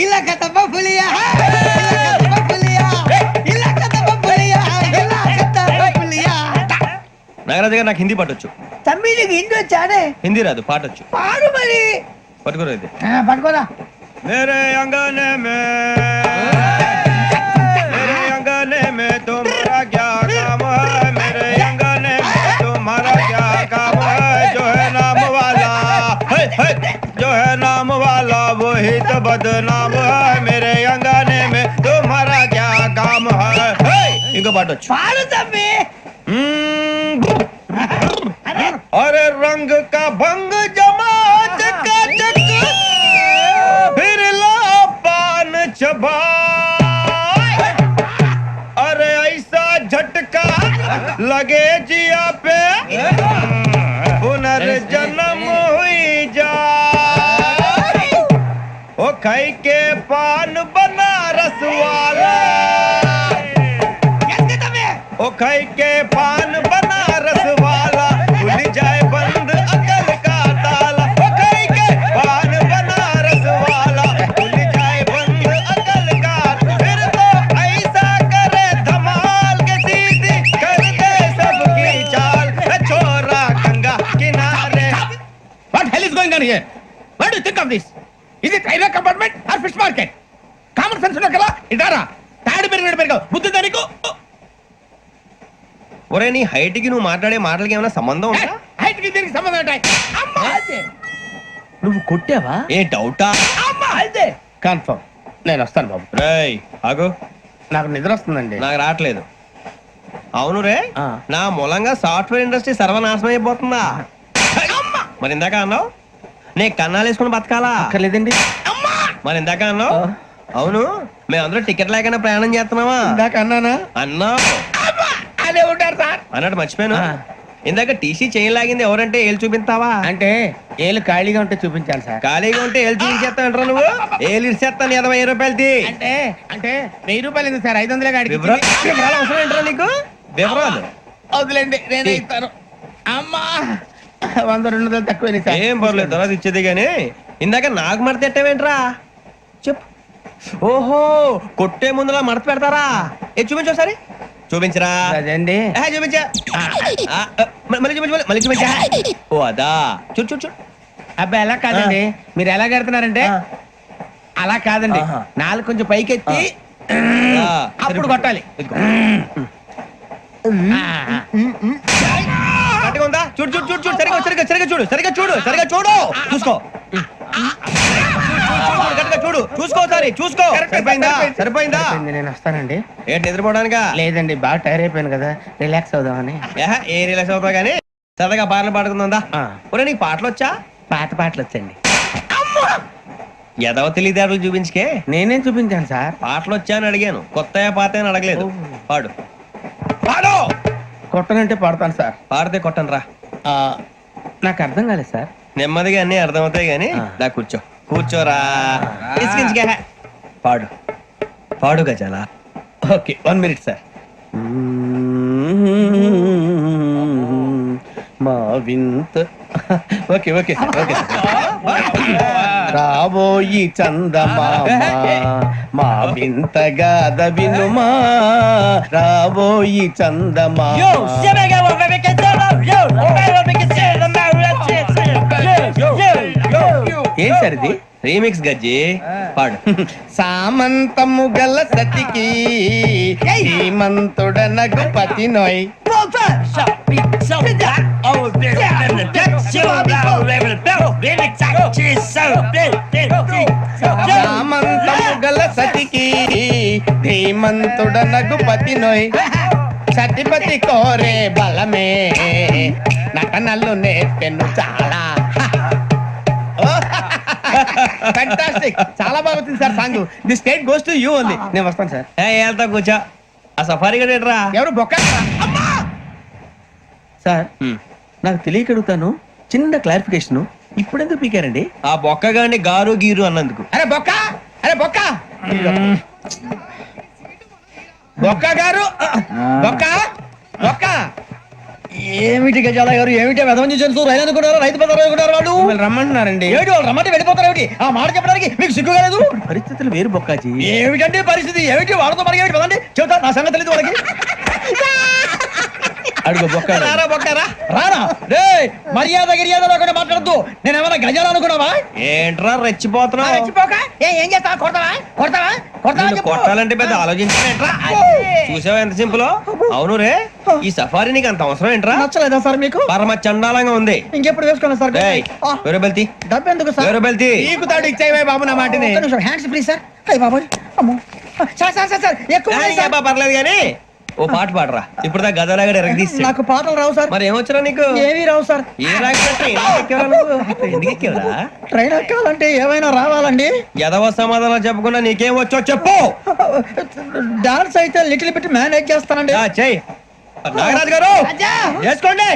ఇలాకా तो बबलिया, इलाका तो बबलिया, इलाका तो बबलिया, इलाका तो बबलिया. నాగరాజు గారు నాకు హిందీ పాటొచ్చు. తమ్మి నీకు హిందీ వచ్చానే? హిందీ రాదు, పాటొచ్చు. పాడు మరి. పట్టుకోరు అయితే. పట్టుకోరా. मेरे अंगने में तुम्हारा क्या काम है? मेरे अंगने में तुम्हारा क्या काम है? जो है नाम वाला, जो है नाम वाला वही तो बदनाम है. मेरे अंगने में तुम्हारा क्या काम है? इनको पाटो. పాడు తమ్మి. बंग का बंग जमा चकाचक फिर ला पान चबा अरे ऐसा झटका लगे जिया पे पुनर्जन्म हुई जा ओ खाई के पान बनारस वाला ओ खाई के पान बनारस वाला खुल जाए बंद अकल का ताला ओ खाई के पान बनारस वाला खुल जाए बंद अकल का फिर तो ऐसा करे धमाल के सीधी कर दे सबकी चाल छोरा गंगा किनारे What hell is going on here? What do you think of this? Is it railway compartment or fish market? Common sense ఉన్నా కదా ఇదారా తాడు పెరిగినట్టు బుద్ధి దానికి ఒరే నీ హైట్ కి నువ్వు మాట్లాడే మాటలకి ఏమైనా సంబంధం ఉందా హైట్ కి దీనికి సంబంధం ఉంటాయి అమ్మా అదే నువ్వు కొట్టావా ఏ డౌటా అమ్మా అదే కన్ఫర్మ్ నేను వస్తాను బాబు రేయ్ ఆగు నాకు నిద్ర వస్తుందండి నాకు రావట్లేదు అవును రే నా మూలంగా సాఫ్ట్వేర్ ఇండస్ట్రీ సర్వనాశనం అయిపోతుందా మరి ఇందాక అన్నావు నే కన్నాలు వేసుకుని బతకాలా అక్కర్లేదండి మరి ఇందాక అన్నావు అవును మేమందరూ టికెట్ లేకుండా ప్రయాణం చేస్తున్నావా ఇందాక అన్నానా అన్నావు అదే ఉంటారు సార్ అన్నట్టు మర్చిపోయాను ఇందాక టీసీ చేయి లాగింది ఎవరంటే ఏళ్ళు చూపిస్తావా అంటే ఏళ్ళు ఖాళీగా ఉంటే చూపించాలి సార్ ఖాళీగా ఉంటే ఏళ్ళు చూపించేస్తానంటారా నువ్వు ఏళ్ళు ఇచ్చేస్తాను 20 రూపాయలది అంటే అంటే 1000 రూపాయలు ఎందుకు సార్ 500 గాడికి వివరాలు అవసరం ఏంట్రా నీకు వివరాలు వదిలేండి నేనే ఇస్తాను అమ్మా 100-200 తక్కువ సార్ ఏం పర్లేదు తర్వాత ఇచ్చేది గానీ ఇందాక నాకు మడత ఎట్టవేంట్రా చెప్పు ఓహో కొట్టే ముందులా మడత పెడతారా ఏ చూపించు ఒకసారి చూపించరా అదండి చూపించా మళ్ళీ చూపించు మళ్ళీ చూపించా ఓ అదా చూడు చూడు చూడు అబ్బాయి ఎలా కాదండి మీరు ఎలా కడుతున్నారంటే అలా కాదండి నాలుగు కొంచెం పైకెత్తి అప్పుడు కొట్టాలి కరెక్ట్గా ఉందా చూడు చూడు చూడు చూడు సరిగా సరిగా సరిగా చూడు సరిగా చూడు సరిగా చూడు చూసుకో చూడు చూసుకో సారి చూసుకో సరిపోయిందా సరిపోయిందా నేను వస్తానండి ఏంటి నిద్రపోవడానికా లేదండి బాగా టైర్ అయిపోయాను కదా రిలాక్స్ అవుదామని ఏ రిలాక్స్ అవుతావు కానీ సరదాగా పాటలు పాడుకుందా ఒరే నీకు పాటలు వచ్చా పాత పాటలు వచ్చండి ఎదవ తెలివితేటలు చూపించుకే నేనేం చూపించాను సార్ పాటలు వచ్చా అని అడిగాను కొత్త పాత అని అడగలేదు పాడు పాడు కొట్టనంటే పడతాను సార్ పాడితే కొట్టను రా నాకు అర్థం కాలేదు సార్ నెమ్మదిగా అన్ని అర్థమవుతాయి గానీ దా కూర్చో కూర్చోరా ఇసుకించుకే పాడు పాడు గజాల ఓకే 1 మినిట్ సార్ మా వింత ఓకే ఓకే సార్ ఓకే రాబోయి చందమామ మా వింత గాథ వినుమా రాబోయి చందమామ ఏం సార్ ఇది రీమిక్స్ గజ్జి పాడు సామంతము గల సతికి హేమంతుడనగు పతి నోయ్ సామంతము గల సతికి ధీమంతుడనగు పతి నోయ్ సతిపతి కోరే బలమే నటనలు నేర్పెను చాలా ఫ్యాంటాస్టిక్ చాలా బాగా వచ్చింది sir song the state goes to you only నేను వస్తాను సార్ వెళ్తా కూర్చో ఆ సఫారీ గడేట్రా ఎవరు బొక్క సార్ నాకు తెలియక అడుగుతాను చిన్న క్లారిఫికేషన్ ఇప్పుడెందుకు పీకారండి ఆ బొక్క గాని గారు గీరు అన్నందుకు అరే బొక్క అరే బొక్క బొక్క గారు బొక్క బొక్క ఏమిటి గజాల గారు ఏమిటి వెదవం చూసారు రైలు అనుకున్నారు రైతు బజార్ అనుకున్నారు వాళ్ళు రమ్మంటున్నారండి ఏమిటి వాళ్ళు రమ్మంటే వెళ్ళిపోతారు ఏమిటి ఆ మాట చెప్పడానికి మీకు సిగ్గు కాలేదు పరిస్థితులు వేరు బొక్కాజీ ఏమిటంటే పరిస్థితి ఏమిటి వాళ్ళతో మనకి ఏమిటి పదండి చెబుతా నా సంగతి తెలియదు వాళ్ళకి అడుగు బొక్క రానా రే మర్యాద గిర్యాద లేకుండా మాట్లాడద్దు నేను ఏమైనా గజాలు అనుకున్నావా ఏంట్రా రెచ్చిపోతున్నావు ఏం చేస్తా కొడతావా కొడతావా నిన్ను కొట్టాలంటే పెద్ద ఆలోచించావేంట్రా చూసావా ఎంత సింపుల్ అవును రే ఈ సఫారీ నీకు అంత అవసరం ఏంట్రా నచ్చలేదా సార్ మీకు పరమ చండాలంగా ఉంది ఇంకెప్పుడు వేసుకోండి సార్ వేరే బెల్తి డబ్బు ఎందుకు సార్ వేరే బెల్తి నీకు తాడు ఇచ్చాయి బాబు నా మాటని హ్యాండ్స్ ఫ్రీ సార్ అయ్యి బాబోయ్ అమ్మో సార్ సార్ సార్ సార్ ఎక్కువ ఉన్నాయి సార్. పర్లేదు కానీ ఓ పాట పాడరా ఇప్పుడు దా గదలాగడ ఎరగదీసి నాకు పాటలు రావు సార్. మరి ఏమొచ్చరా నీకు? ఏమీ రావు సార్. ఏ రాకపోతే ఎందుకు ఎక్కేవరా? ట్రైన్ ఎక్కాలంటే ఏమైనా రావాలండి. ఎదవ సమాధానం చెప్పకుండా నీకేం వచ్చో చెప్పు. డాన్స్ అయితే లిటిల్ బిట్ మేనేజ్ చేస్తానండి. చెయ్యి నాగరాజు గారు చేసుకోండి.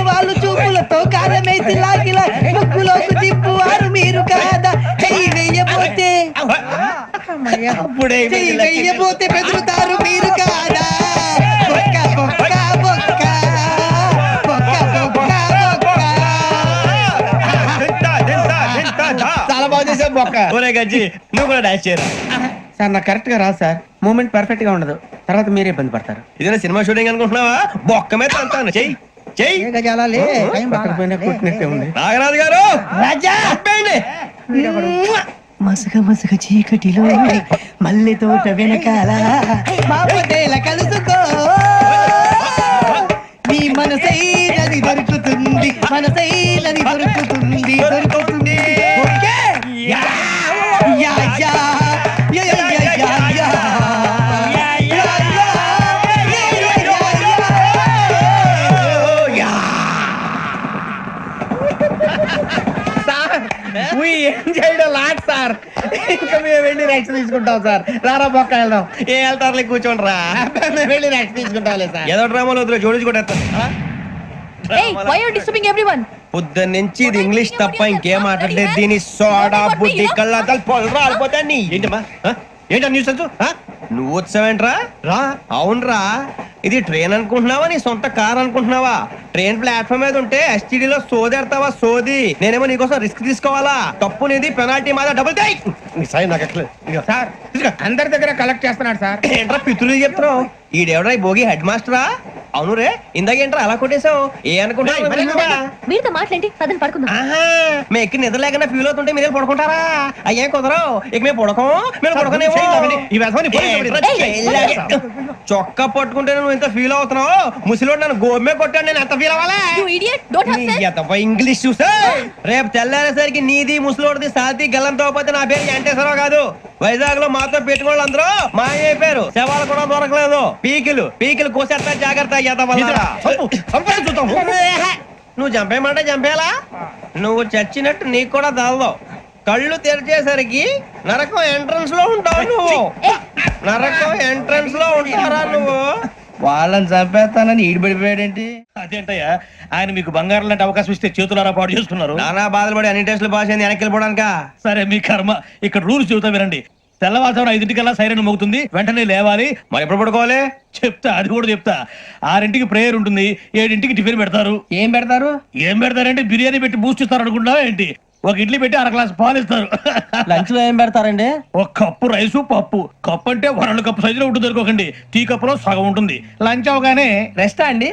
వాళ్ళు చూపులతో కారమేసి లాగిలా ముక్కులోకి తిప్పువారు మీరు కాదా? చెయ్యి వెయ్యబోతే చెయ్యి వెయ్యబోతే బెదురుతారు మీరు కాదా? బొక్క బొక్క బొక్క బొక్క బొక్క బొక్క. చాలా బాగా చేసావు బొక్క. ఒరే గజ్జి నువ్వు కూడా డాన్స్ చేయరా? సార్ నాకు కరెక్ట్ గా రాదు సార్. మూమెంట్ పర్ఫెక్ట్ గా ఉండదు, తర్వాత మీరే ఇబ్బంది పడతారు. ఇదేనా సినిమా షూటింగ్ అనుకుంటున్నావా? బొక్క మీద అంటాను. చెయ్యి చెయ్యి. నాగరాజు గారు రాజా మసక మసక చీకటిలో మల్లె తోట వెనకాల మాపదేల కలుసుకో నీ మనసైనది దొరుకుతుంది, మనసైనది దొరుకుతుంది దొరుకుతుంది. Okay yeah yeah yeah yeah yeah yeah yeah. Sir ఇంకా మేము వెళ్ళి రెక్స్ తీసుకుంటాం సార్. రారా బొక్క వెళ్దాం. ఏ వెళ్తారులే కూర్చోండి రా. మేము వెళ్ళి రెక్స్ తీసుకుంటాం సార్. ఏదో డ్రామాలో వద్దులే జోడించుకుంటా. పొద్దున్న నుంచి ఇది ఇంగ్లీష్ తప్ప ఇంకేం మాట్లాడలేదు. దీని సోడా బుద్ధి కళ్ళ పొలం రాలిపోతా. నీ ఏంటమ్మా ఏంటా న్యూస్ నువ్వు వచ్చావేంట్రా? రా అవునరా, ఇది ట్రైన్ అనుకుంటున్నావా నీ సొంత కార్ అనుకుంటున్నావా? ట్రైన్ ప్లాట్ఫామ్ మీద ఉంటే ఎస్టీడీలో సోదేడతావా సోది? నేనేమో నీకోసం రిస్క్ తీసుకోవాలా? తప్పు నీది, పెనాల్టీ మాదా, డబుల్ టై. సార్ అందరి దగ్గర కలెక్ట్ చేస్తున్నాడు సార్. ఏంట్రా పితులు చెప్తున్నావు? ఈడెవడ్రా భోగి హెడ్ మాస్టరా? అవును రే, ఇందాకేంట్రా అలా కొట్టేశావు? ఏ అనుకుంటా వీరితో మాట్లాడి పదని పడుకుందాం. మేము ఎక్కి నిద్ర లేకుండా ఫీల్ అవుతుంటే మీరు పడుకుంటారా? అయ్యేం కుదరవు. ఇక మేము పడకం, మేము పడకనేమో. చొక్కా పట్టుకుంటే నువ్వు ఎంత ఫీల్ అవుతున్నావు? ముసలివాడు నన్ను గోమే కొట్టాడు, నేను ఎంత ఫీల్ అవ్వాలా? ఇంగ్లీష్ చూసా రేపు తెల్లారేసరికి నీది ముసలివాడిది సాతి గల్లంతో పోతే నా పేరు వెంకటేశ్వరరావు కాదు. వైజాగ్ లో మాతో పెట్టుకోళ్ళు అందరూ మాయైపోయారు. శవాలు కూడా దొరకలేదు. పీకిలు పీకిలు కోసేస్తా, జాగ్రత్త. నువ్వు చంపేయమంటే చంపేలా? నువ్వు చచ్చినట్టు నీకు కూడా తగదు. కళ్ళు తెరిచేసరికి నరకం ఎంట్రన్స్ లో ఉంటావు నువ్వు. నరకం ఎంట్రన్స్ లో ఉంటారా నువ్వు? వాళ్ళని చంపేస్తానని ఈడిపడిపోయాడేంటి? అదేంటయ్యా, ఆయన మీకు బంగారం లాంటి అవకాశం ఇస్తే చేతులారా పాటు చేసుకున్నారు. నానా బాధలు పడి అన్ని టెస్టులు పాస్ అయింది, వెనక్కి వెళ్ళిపోవడానికా? సరే మీ కర్మ. ఇక్కడ రూల్స్ చెబుతా వినండి. తెల్లవారుజామున 5:00కల్లా సైరన్ మోగుతుంది, వెంటనే లేవాలి. మరి ఎప్పుడు పడుకోవాలి? చెప్తా, అది కూడా చెప్తా. 6ంటికి ప్రేయర్ ఉంటుంది, 7ంటికి టిఫిన్ పెడతారు. ఏం పెడతారు? ఏం పెడతారంటే బిర్యానీ పెట్టి బూస్ట్ ఇస్తారు అనుకుంటా ఏంటి? ఒక ఇడ్లీ పెట్టి 1/2 గ్లాస్ పాలు ఇస్తారు. లంచ్ లో ఏం పెడతారండి? ఒక కప్పు రైసు పప్పు. కప్పు అంటే 1/2 కప్పు సైజులో ఉంటుంది అనుకోకండి. టీ కప్పులో సగం ఉంటుంది. లంచ్ అవగానే రెస్టా అండి?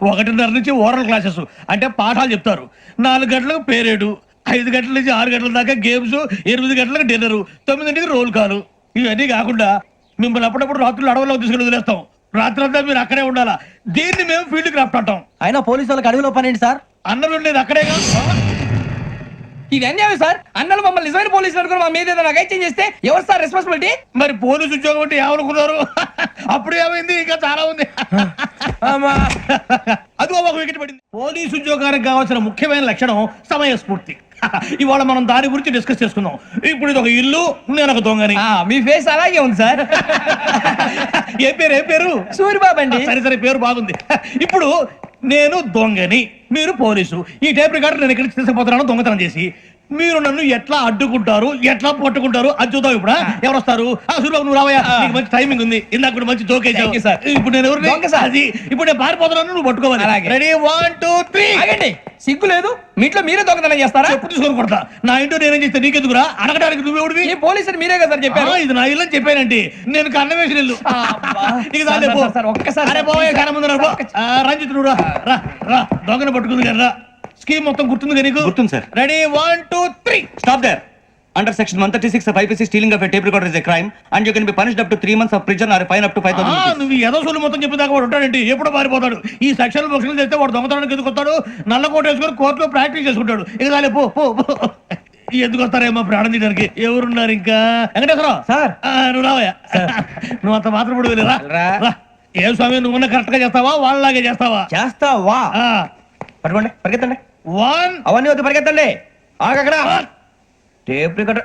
1:30 నుంచి ఓరల్ క్లాసెస్ అంటే పాఠాలు చెప్తారు. 4 గంటలకు పేరేడు, 5 గంటల నుంచి 6 గంటల దాకా గేమ్స్, 8 గంటలకు డిన్నర్, 9ంటికి రోల్ కాలు. ఇవన్నీ కాకుండా మిమ్మల్ని అప్పుడప్పుడు రాత్రులు అడవుల్లో తీసుకుని వదిలేస్తాం. రాత్రి అంతా మీరు అక్కడే ఉండాలా. దీన్ని మేము ఫీల్డ్ క్రాఫ్ట్ అంటాం. అయినా పోలీసు వాళ్ళకి అడవిలో పని ఏంటి సార్? అన్నలు ఉండేది అక్కడే కాదు. ఇది అన్యాయం సార్. అన్నలు మమ్మల్ని నిజమైన పోలీసులు అనుకుని మా మీద ఏదైనా నగైత్యం చేస్తే ఎవరు సార్ రెస్పాన్సిబిలిటీ? మరి పోలీసు ఉద్యోగం అంటే ఏమనుకున్నారు? అప్పుడు ఏమైంది? ఇంకా చాలా ఉంది. అది ఒక వికెట్ పడింది. పోలీసు ఉద్యోగానికి కావాల్సిన ముఖ్యమైన లక్షణం సమయస్ఫూర్తి. ఇవాళ మనం దాని గురించి డిస్కస్ చేసుకుందాం. ఇప్పుడు ఇది ఒక ఇల్లు, నేను ఒక దొంగని. మీ ఫేస్ అలాగే ఉంది సార్. ఏ పేరు? సూరిబాబు అండి. సరే సరే, పేరు బాగుంది. ఇప్పుడు నేను దొంగని, మీరు పోలీసు. ఈ టైప్ రికార్డు నేను ఎక్కడికి తీసుకుపోతున్నాను దొంగతనం చేసి. మీరు నన్ను ఎట్లా అడ్డుకుంటారు, ఎట్లా పట్టుకుంటారు అది చూద్దాం. ఇప్పుడు ఎవరు వస్తారు? సూరిబాబు నువ్వు రావయ్యా, నీకు మంచి టైమింగ్ ఉంది. ఇందాక కూడా మంచి జోకేసావు. ఇప్పుడు నేను ఎవరు? అది ఇప్పుడు నేను పారిపోతున్నాను, నువ్వు పట్టుకోవాలి. రెడీ 1 2 3. ఆగండి, సిగ్గు లేదు? మీట్లో మీరే దొంగతనం చేస్తారా? ఎప్పుడు తీసుకొని కొడతా. నా ఇంటో నేనేం చేస్తే నీకెందుకురా? అడగడానికి నువ్వెవడివి? ఈ పోలీసులు మీరే కదా సార్ చెప్పారు. ఇది నా ఇల్లు అని చెప్పానండి. నేను కన్న వేసిన ఇల్లు. ఒక్కసారి రంజిత్ నువ్వు రా. దొంగను పట్టుకుంది కదా. స్కీమ్ మొత్తం గుర్తుంది నీకు? గుర్తుంది sir. Ready 1 2 3. Stop there. Under section 136 of IPC, stealing of a tape recorder is a crime and you can be punished up to 3 months of prison or a fine up to 5,000 rupees. నువ్వు ఏదో సొల్లు మొత్తం చెప్పేదాకా వాడు ఉంటాడండి. ఎప్పుడు పారిపోతాడు. ఈ సెక్షన్ బుక్స్లు చేస్తే వాడు దొంగతనానికి ఎందుకు వస్తాడు? నల్ల కోట వేసుకొని కోర్టులో ప్రాక్టీస్ చేసుకుంటాడు. ఇక పో. ఎందుకు వస్తారేమో ప్రాణం తీయడానికి ఎవరున్నారు ఇంకా వెంకటేశ్వరరావు సార్. నువ్వు రావయ్యా నువ్వు అంత మాత్రం ఇప్పుడు వెళ్ళి రా ఏ స్వామి నువ్వున్న కరెక్ట్ గా చేస్తావా వాళ్ళలాగే చేస్తావా చేస్తావా పట్టుకోండి పరిగెత్తండి 1 అవన్నీ వద్దు పరిగెత్తండి ఆగక్కడ టేప్ రికార్డర్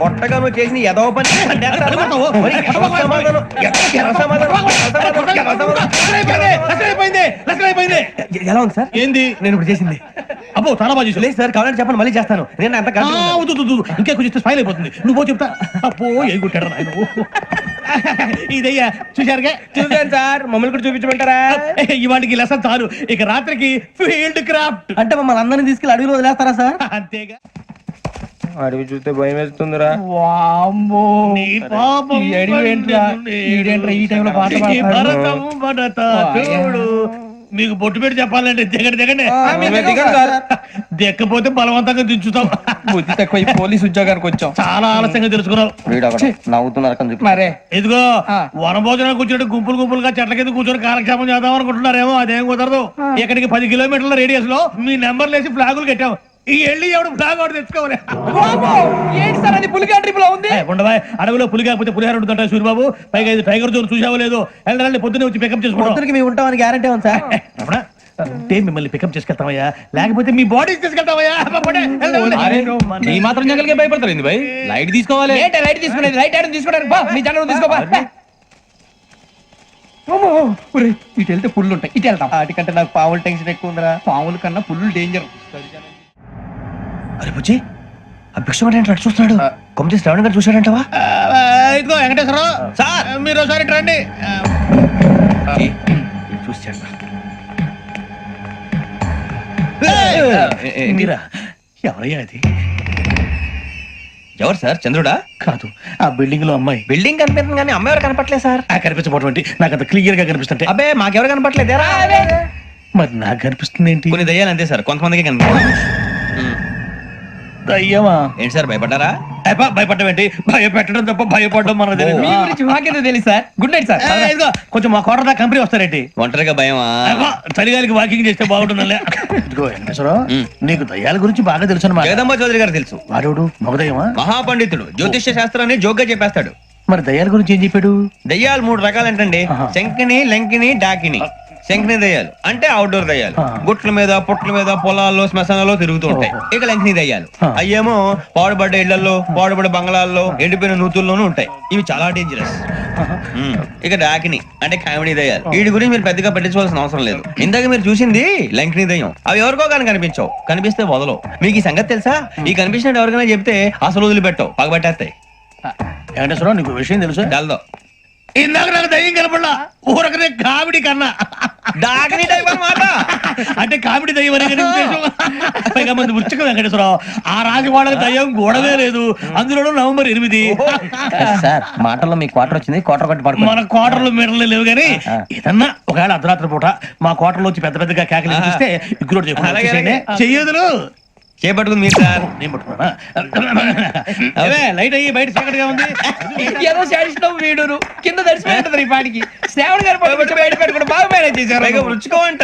కొట్టగా నువ్వు చేసిన ఎదవ పని ఎలా ఉంది సార్ ఏంది నేను ఇప్పుడు చేసింది అబ్బో చాలా బాగా చేసావు. లేదు సార్ కావాలంటే చెప్పండి మళ్ళీ చేస్తాను నేను అంత ఇంకే కొంచెం స్మైల్ అయిపోతుంది నువ్వు చెప్తా అప్పో ఏ కొట్టాడు నాయన ఇదయ్యా చూశారుగా చూసాను సార్ మమ్మల్ని కూడా చూపించమంటారా ఇవాటికి లెసన్ చాలు ఇక రాత్రికి ఫీల్డ్ క్రాఫ్ట్ అంటే మమ్మల్ని అందరినీ తీసుకెళ్ళి అడవిలో వదిలేస్తారా సార్ అంతేగా అడవి చూస్తే భయం వేస్తుందిరా నీ పాపం ఈ టైంలో పాట ఈ భరతం భరత చూడు మీకు బొట్టు పెట్టి చెప్పాలంటే దిగండి దిక్కపోతే బలవంతంగా దించుతాం బుద్ధి తక్కువ పోలీస్ ఉద్యోగానికి వచ్చాం. చాలా ఆలస్యంగా తెలుసుకున్నావు నవ్వుతున్నారు మరే ఇదిగో వనభోజనానికి కూర్చొని గుంపులుగా చెట్ల కింద కూర్చొని కాలక్షేపం చేద్దాం అనుకుంటున్నారేమో అదేం కుదరదు ఇక్కడికి 10 కిలోమీటర్ల రేడియస్ లో మీ నెంబర్లు వేసి ఫ్లాగులు కట్టాం ఈ వెళ్ళి ఎవడు ఫ్లాగ్ ఒకటి తెచ్చుకోవాలి ఏంటి సార్ అది పులిగా ట్రిప్ లో ఉంది. ఉండవా అడవిలో పులి కాకపోతే పులిహార ఉంటుంటా సూర్యబాబు పైగా ఇది టైగర్ జోన్ చూసావో లేదో వెళ్ళాలి పొద్దున్నే వచ్చి పికప్ చేసుకుంటాం మేము ఉంటామని గ్యారంటీ ఉంది సార్ అంటే మిమ్మల్ని పికప్ చేసుకెళ్తామయ్యా లేకపోతే మీ బాడీ తీసుకెళ్తామయ్యా ఈ మాత్రం జంగల్కే భయపడతారు ఏంది భయ్ లైట్ తీసుకోవాలి లైట్ తీసుకునేది లైట్ ఐరన్ తీసుకోవడానికి బా మీ జంగల్ తీసుకోబా. ఇటు వెళ్తే పుల్లు ఉంటాయి ఇటు వెళ్తాం. వాటికంటే నాకు పావులు టెన్షన్ ఎక్కువ ఉందిరా పాముల కన్నా పుల్లు డేంజర్. అరే బుజ్జి ఆ భిక్షం అంటే చూస్తున్నాడు కొమ్మ శ్రావణ్ గారు చూశాడంటవా ఇదిగో వెంకటేశ్వరరావు సార్ మీరు ఒకసారి ఇటు రండి చూశాడు మీరా ఎవరయ్యా అది ఎవరు సార్ చంద్రుడా కాదు ఆ బిల్డింగ్ లో అమ్మాయి బిల్డింగ్ కనిపిస్తుంది కానీ అమ్మ ఎవరు కనపట్లేదు సార్ కనిపించబోటువంటి నాకు అంత క్లియర్ గా కనిపిస్తుంటే అబ్బే మాకెవరు కనపట్లేదేరా మరి నాకు కనిపిస్తుంది ఏంటి కొన్ని దయ్యాలు అంతే సార్ కొంతమందికి కనిపిస్తుంది అయ్యమా ఏంటి సార్ భయపడ్డారా భయపడడం ఏంటి భయపెట్టడం తప్ప భయపడడం మనకు తెలియదు మీ గురించి మాకేదో తెలుసు సార్. Good night sir. ఇదిగో కొంచెం మా కోట దాకా కంపెనీ వస్తారేంటి ఒంటరిగా భయమా చలిగాలికి వాకింగ్ చేస్తే బాగుంటుందిలే ఇదిగో వెంకటేశ్వరరావు నీకు దయ్యాల గురించి బాగా తెలుసు అన్నమాట జగదంబ చౌదరి గారు తెలుసు వాడు మగదయ్యమా మహాపండితుడు జ్యోతిష్య శాస్త్రాన్ని జోగ్గా చెప్పేస్తాడు మరి దయ్యాల గురించి ఏం చెప్పాడు దయ్యాలు 3 రకాలంటండి శంకిని లంకిని డాకిని శంకిని దయ్యాలు అంటే అవుట్డోర్ దయ్యాలు గుట్ల మీద పుట్ల మీద పొలాల్లో శ్మశానాల్లో తిరుగుతూ ఉంటాయి ఇక లంకిని దయ్యాలు అయ్యేమో పాడుబడ్డ ఇళ్లలో పాడుబడ్డ బంగ్లాల్లో ఎండిపోయిన నూతుల్లోనూ ఉంటాయి ఇవి చాలా డేంజరస్ ఇక డాకిని అంటే కామెడీ దయ్యాలు వీటి గురించి మీరు పెద్దగా పట్టించుకోవాల్సిన అవసరం లేదు ఇందాక మీరు చూసింది లంకిని దయ్యం అవి ఎవరికో కానీ కనిపించవు కనిపిస్తే వదలవు మీకు ఈ సంగతి తెలుసా ఈ కనిపించినట్టు ఎవరికైనా చెప్తే అసలు వదిలిపెట్టవు పగబట్టేస్తాయి వెంకటేశ్వరరావు నీకు విషయం తెలుసు డల్దో ఇందాక నాకు దయ్యం కనపడలా ఊరకనే కామెడీ కన్నా డాకిని టైప్ అన్నమాట అంటే కామెడీ దయ్యం అనే కదా ఉద్దేశం. పైగా మంది ఉచ్చక వెంకటేశ్వరరావు ఆ రాజు వాళ్ళకి దయ్యం గోడవే లేదు అందులోనూ నవంబర్ 8 సార్ మాటల్లో మీ క్వార్టర్ వచ్చింది క్వార్టర్ కట్టి పడుకో మన కోటర్లు మీటర్లు లేవు కానీ ఏదన్నా ఒకవేళ అర్ధరాత్రి పూట మా కోటర్లో వచ్చి పెద్ద పెద్దగా కేకలు ఇస్తే ఇగ్గురు చెయ్యదులు చేపట్టుకుంది మీరు సార్ నేను పట్టుకున్నా లైట్ అయ్యి బయట చీకటిగా ఉంది ఏదో శాడిస్తున్నావు వీడును కింద దర్శనం ఈ పాటికి శ్రావణ్ గారు పట్టుకొచ్చి బయట పెట్టుకుని బాగా మేనేజ్ చేశారు. పైగా రుచుకోవంట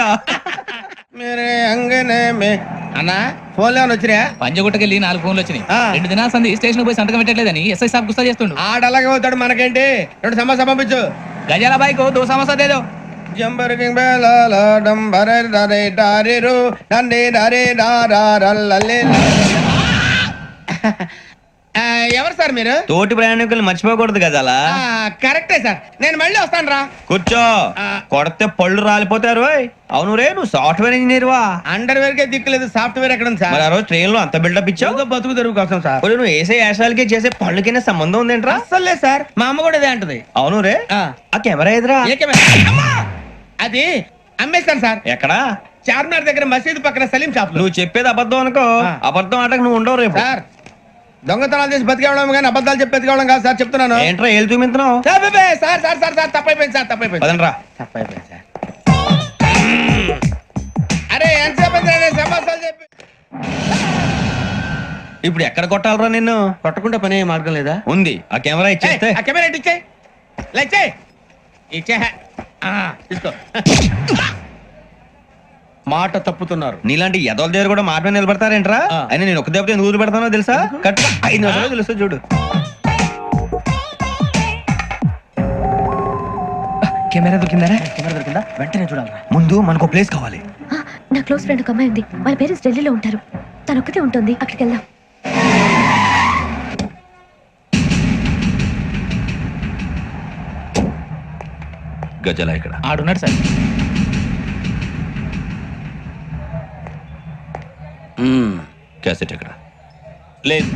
అన్నా ఫోన్ లేవని వచ్చినా పంజగుట్టకెళ్ళి 4 ఫోన్లు వచ్చినాయి 2 దినాల సంది స్టేషన్ పోయి సంతకం పెట్టలేదని ఎస్ఐ సాబ్ గుస్తా చేస్తుండు. ఆడలాగే పోతాడు మనకేంటి 2 సమస్య పంపించు గజాల బైక్ 2 సమస్య దేదో జంబరకింగ్ బేలాల డంబరే డరే డారిరు డండే డరే డారల్లలే ఎవరు సార్ మీరు తోటి ప్రయాణికులు మర్చిపోకూడదు గజాల కరెక్టే సార్ నేను మళ్ళీ వస్తాను రా కూర్చో కొడితే పళ్ళు రాలిపోతారు ఓయ్. అవును రే నువ్వు సాఫ్ట్వేర్ ఇంజనీర్ వా అండర్వేర్ కే దిక్కులేదు సాఫ్ట్వేర్ ఎక్కడ ఉంది సార్ మరి ఆ రోజు ట్రైన్ లో అంత బిల్డప్ ఇచ్చావు బతుకు తెరుగు కోసం సార్ ఒరేయ్, నువ్వు వేసే యాశాలకి చేసే పళ్ళకైనా సంబంధం ఉందేంట్రా అస్సలు లేదు సార్ మా అమ్మ కూడా అదే అంటది అవును రే ఆ కెమెరా ఎదురా అది అమ్మేస్తాను సార్ ఎక్కడా చార్మినార్ దగ్గర మసీదు పక్కన సలీం షాప్ నువ్వు చెప్పేది అబద్ధం అనుకో అబద్ధం ఆటకు నువ్వు ఉండవు రేపు సార్ దొంగతనాలు చేసి బతికేవడం కానీ అబద్ధాలు చెప్పి బతికేవడం కాదు సార్ చెప్తున్నాను ఏంట్రా ఏళ్ళు చూపించినావు sir sir sir sir sir తప్పైపోయింది సార్ తప్పైపోయింది పదండ్రా తప్పైపోయింది సార్ అరే ఎంతసేపు సమాసాలు చెప్పి ఇప్పుడు ఎక్కడ కొట్టాలరా నిన్ను కొట్టకుండా పని మార్గం లేదా ఉంది ఆ కెమెరా ఇచ్చేస్తే ఆ కెమెరా ఇచ్చే ఇచ్చే తీసుకో మాట తప్పుతున్నారు. నీలాంటి ఎదల దగ్గర కూడా మాట మీద నిలబడతారేంట్రా? అయినా నేను ఒక దెబ్బతో ఎందుకు పెడతానో తెలుసా? కట్ 5 నిమిషాలు తెలుస్తా చూడు. కెమెరా దొరికిందా? వెంటనే చూడాలి. ముందు మనకు ప్లేస్ కావాలి. ఆ, నా క్లోజ్ ఫ్రెండ్ ఒక అమ్మాయి ఉంది. వాళ్ళ పేరెంట్స్ ఢిల్లీలో ఉంటారు. తను ఒక్కతే ఉంటుంది. అక్కడికి వెళ్దాం. గజల ఇక్కడ ఆడున్నాడు సార్. క్యాసెట్ ఎక్కడ? లేదు.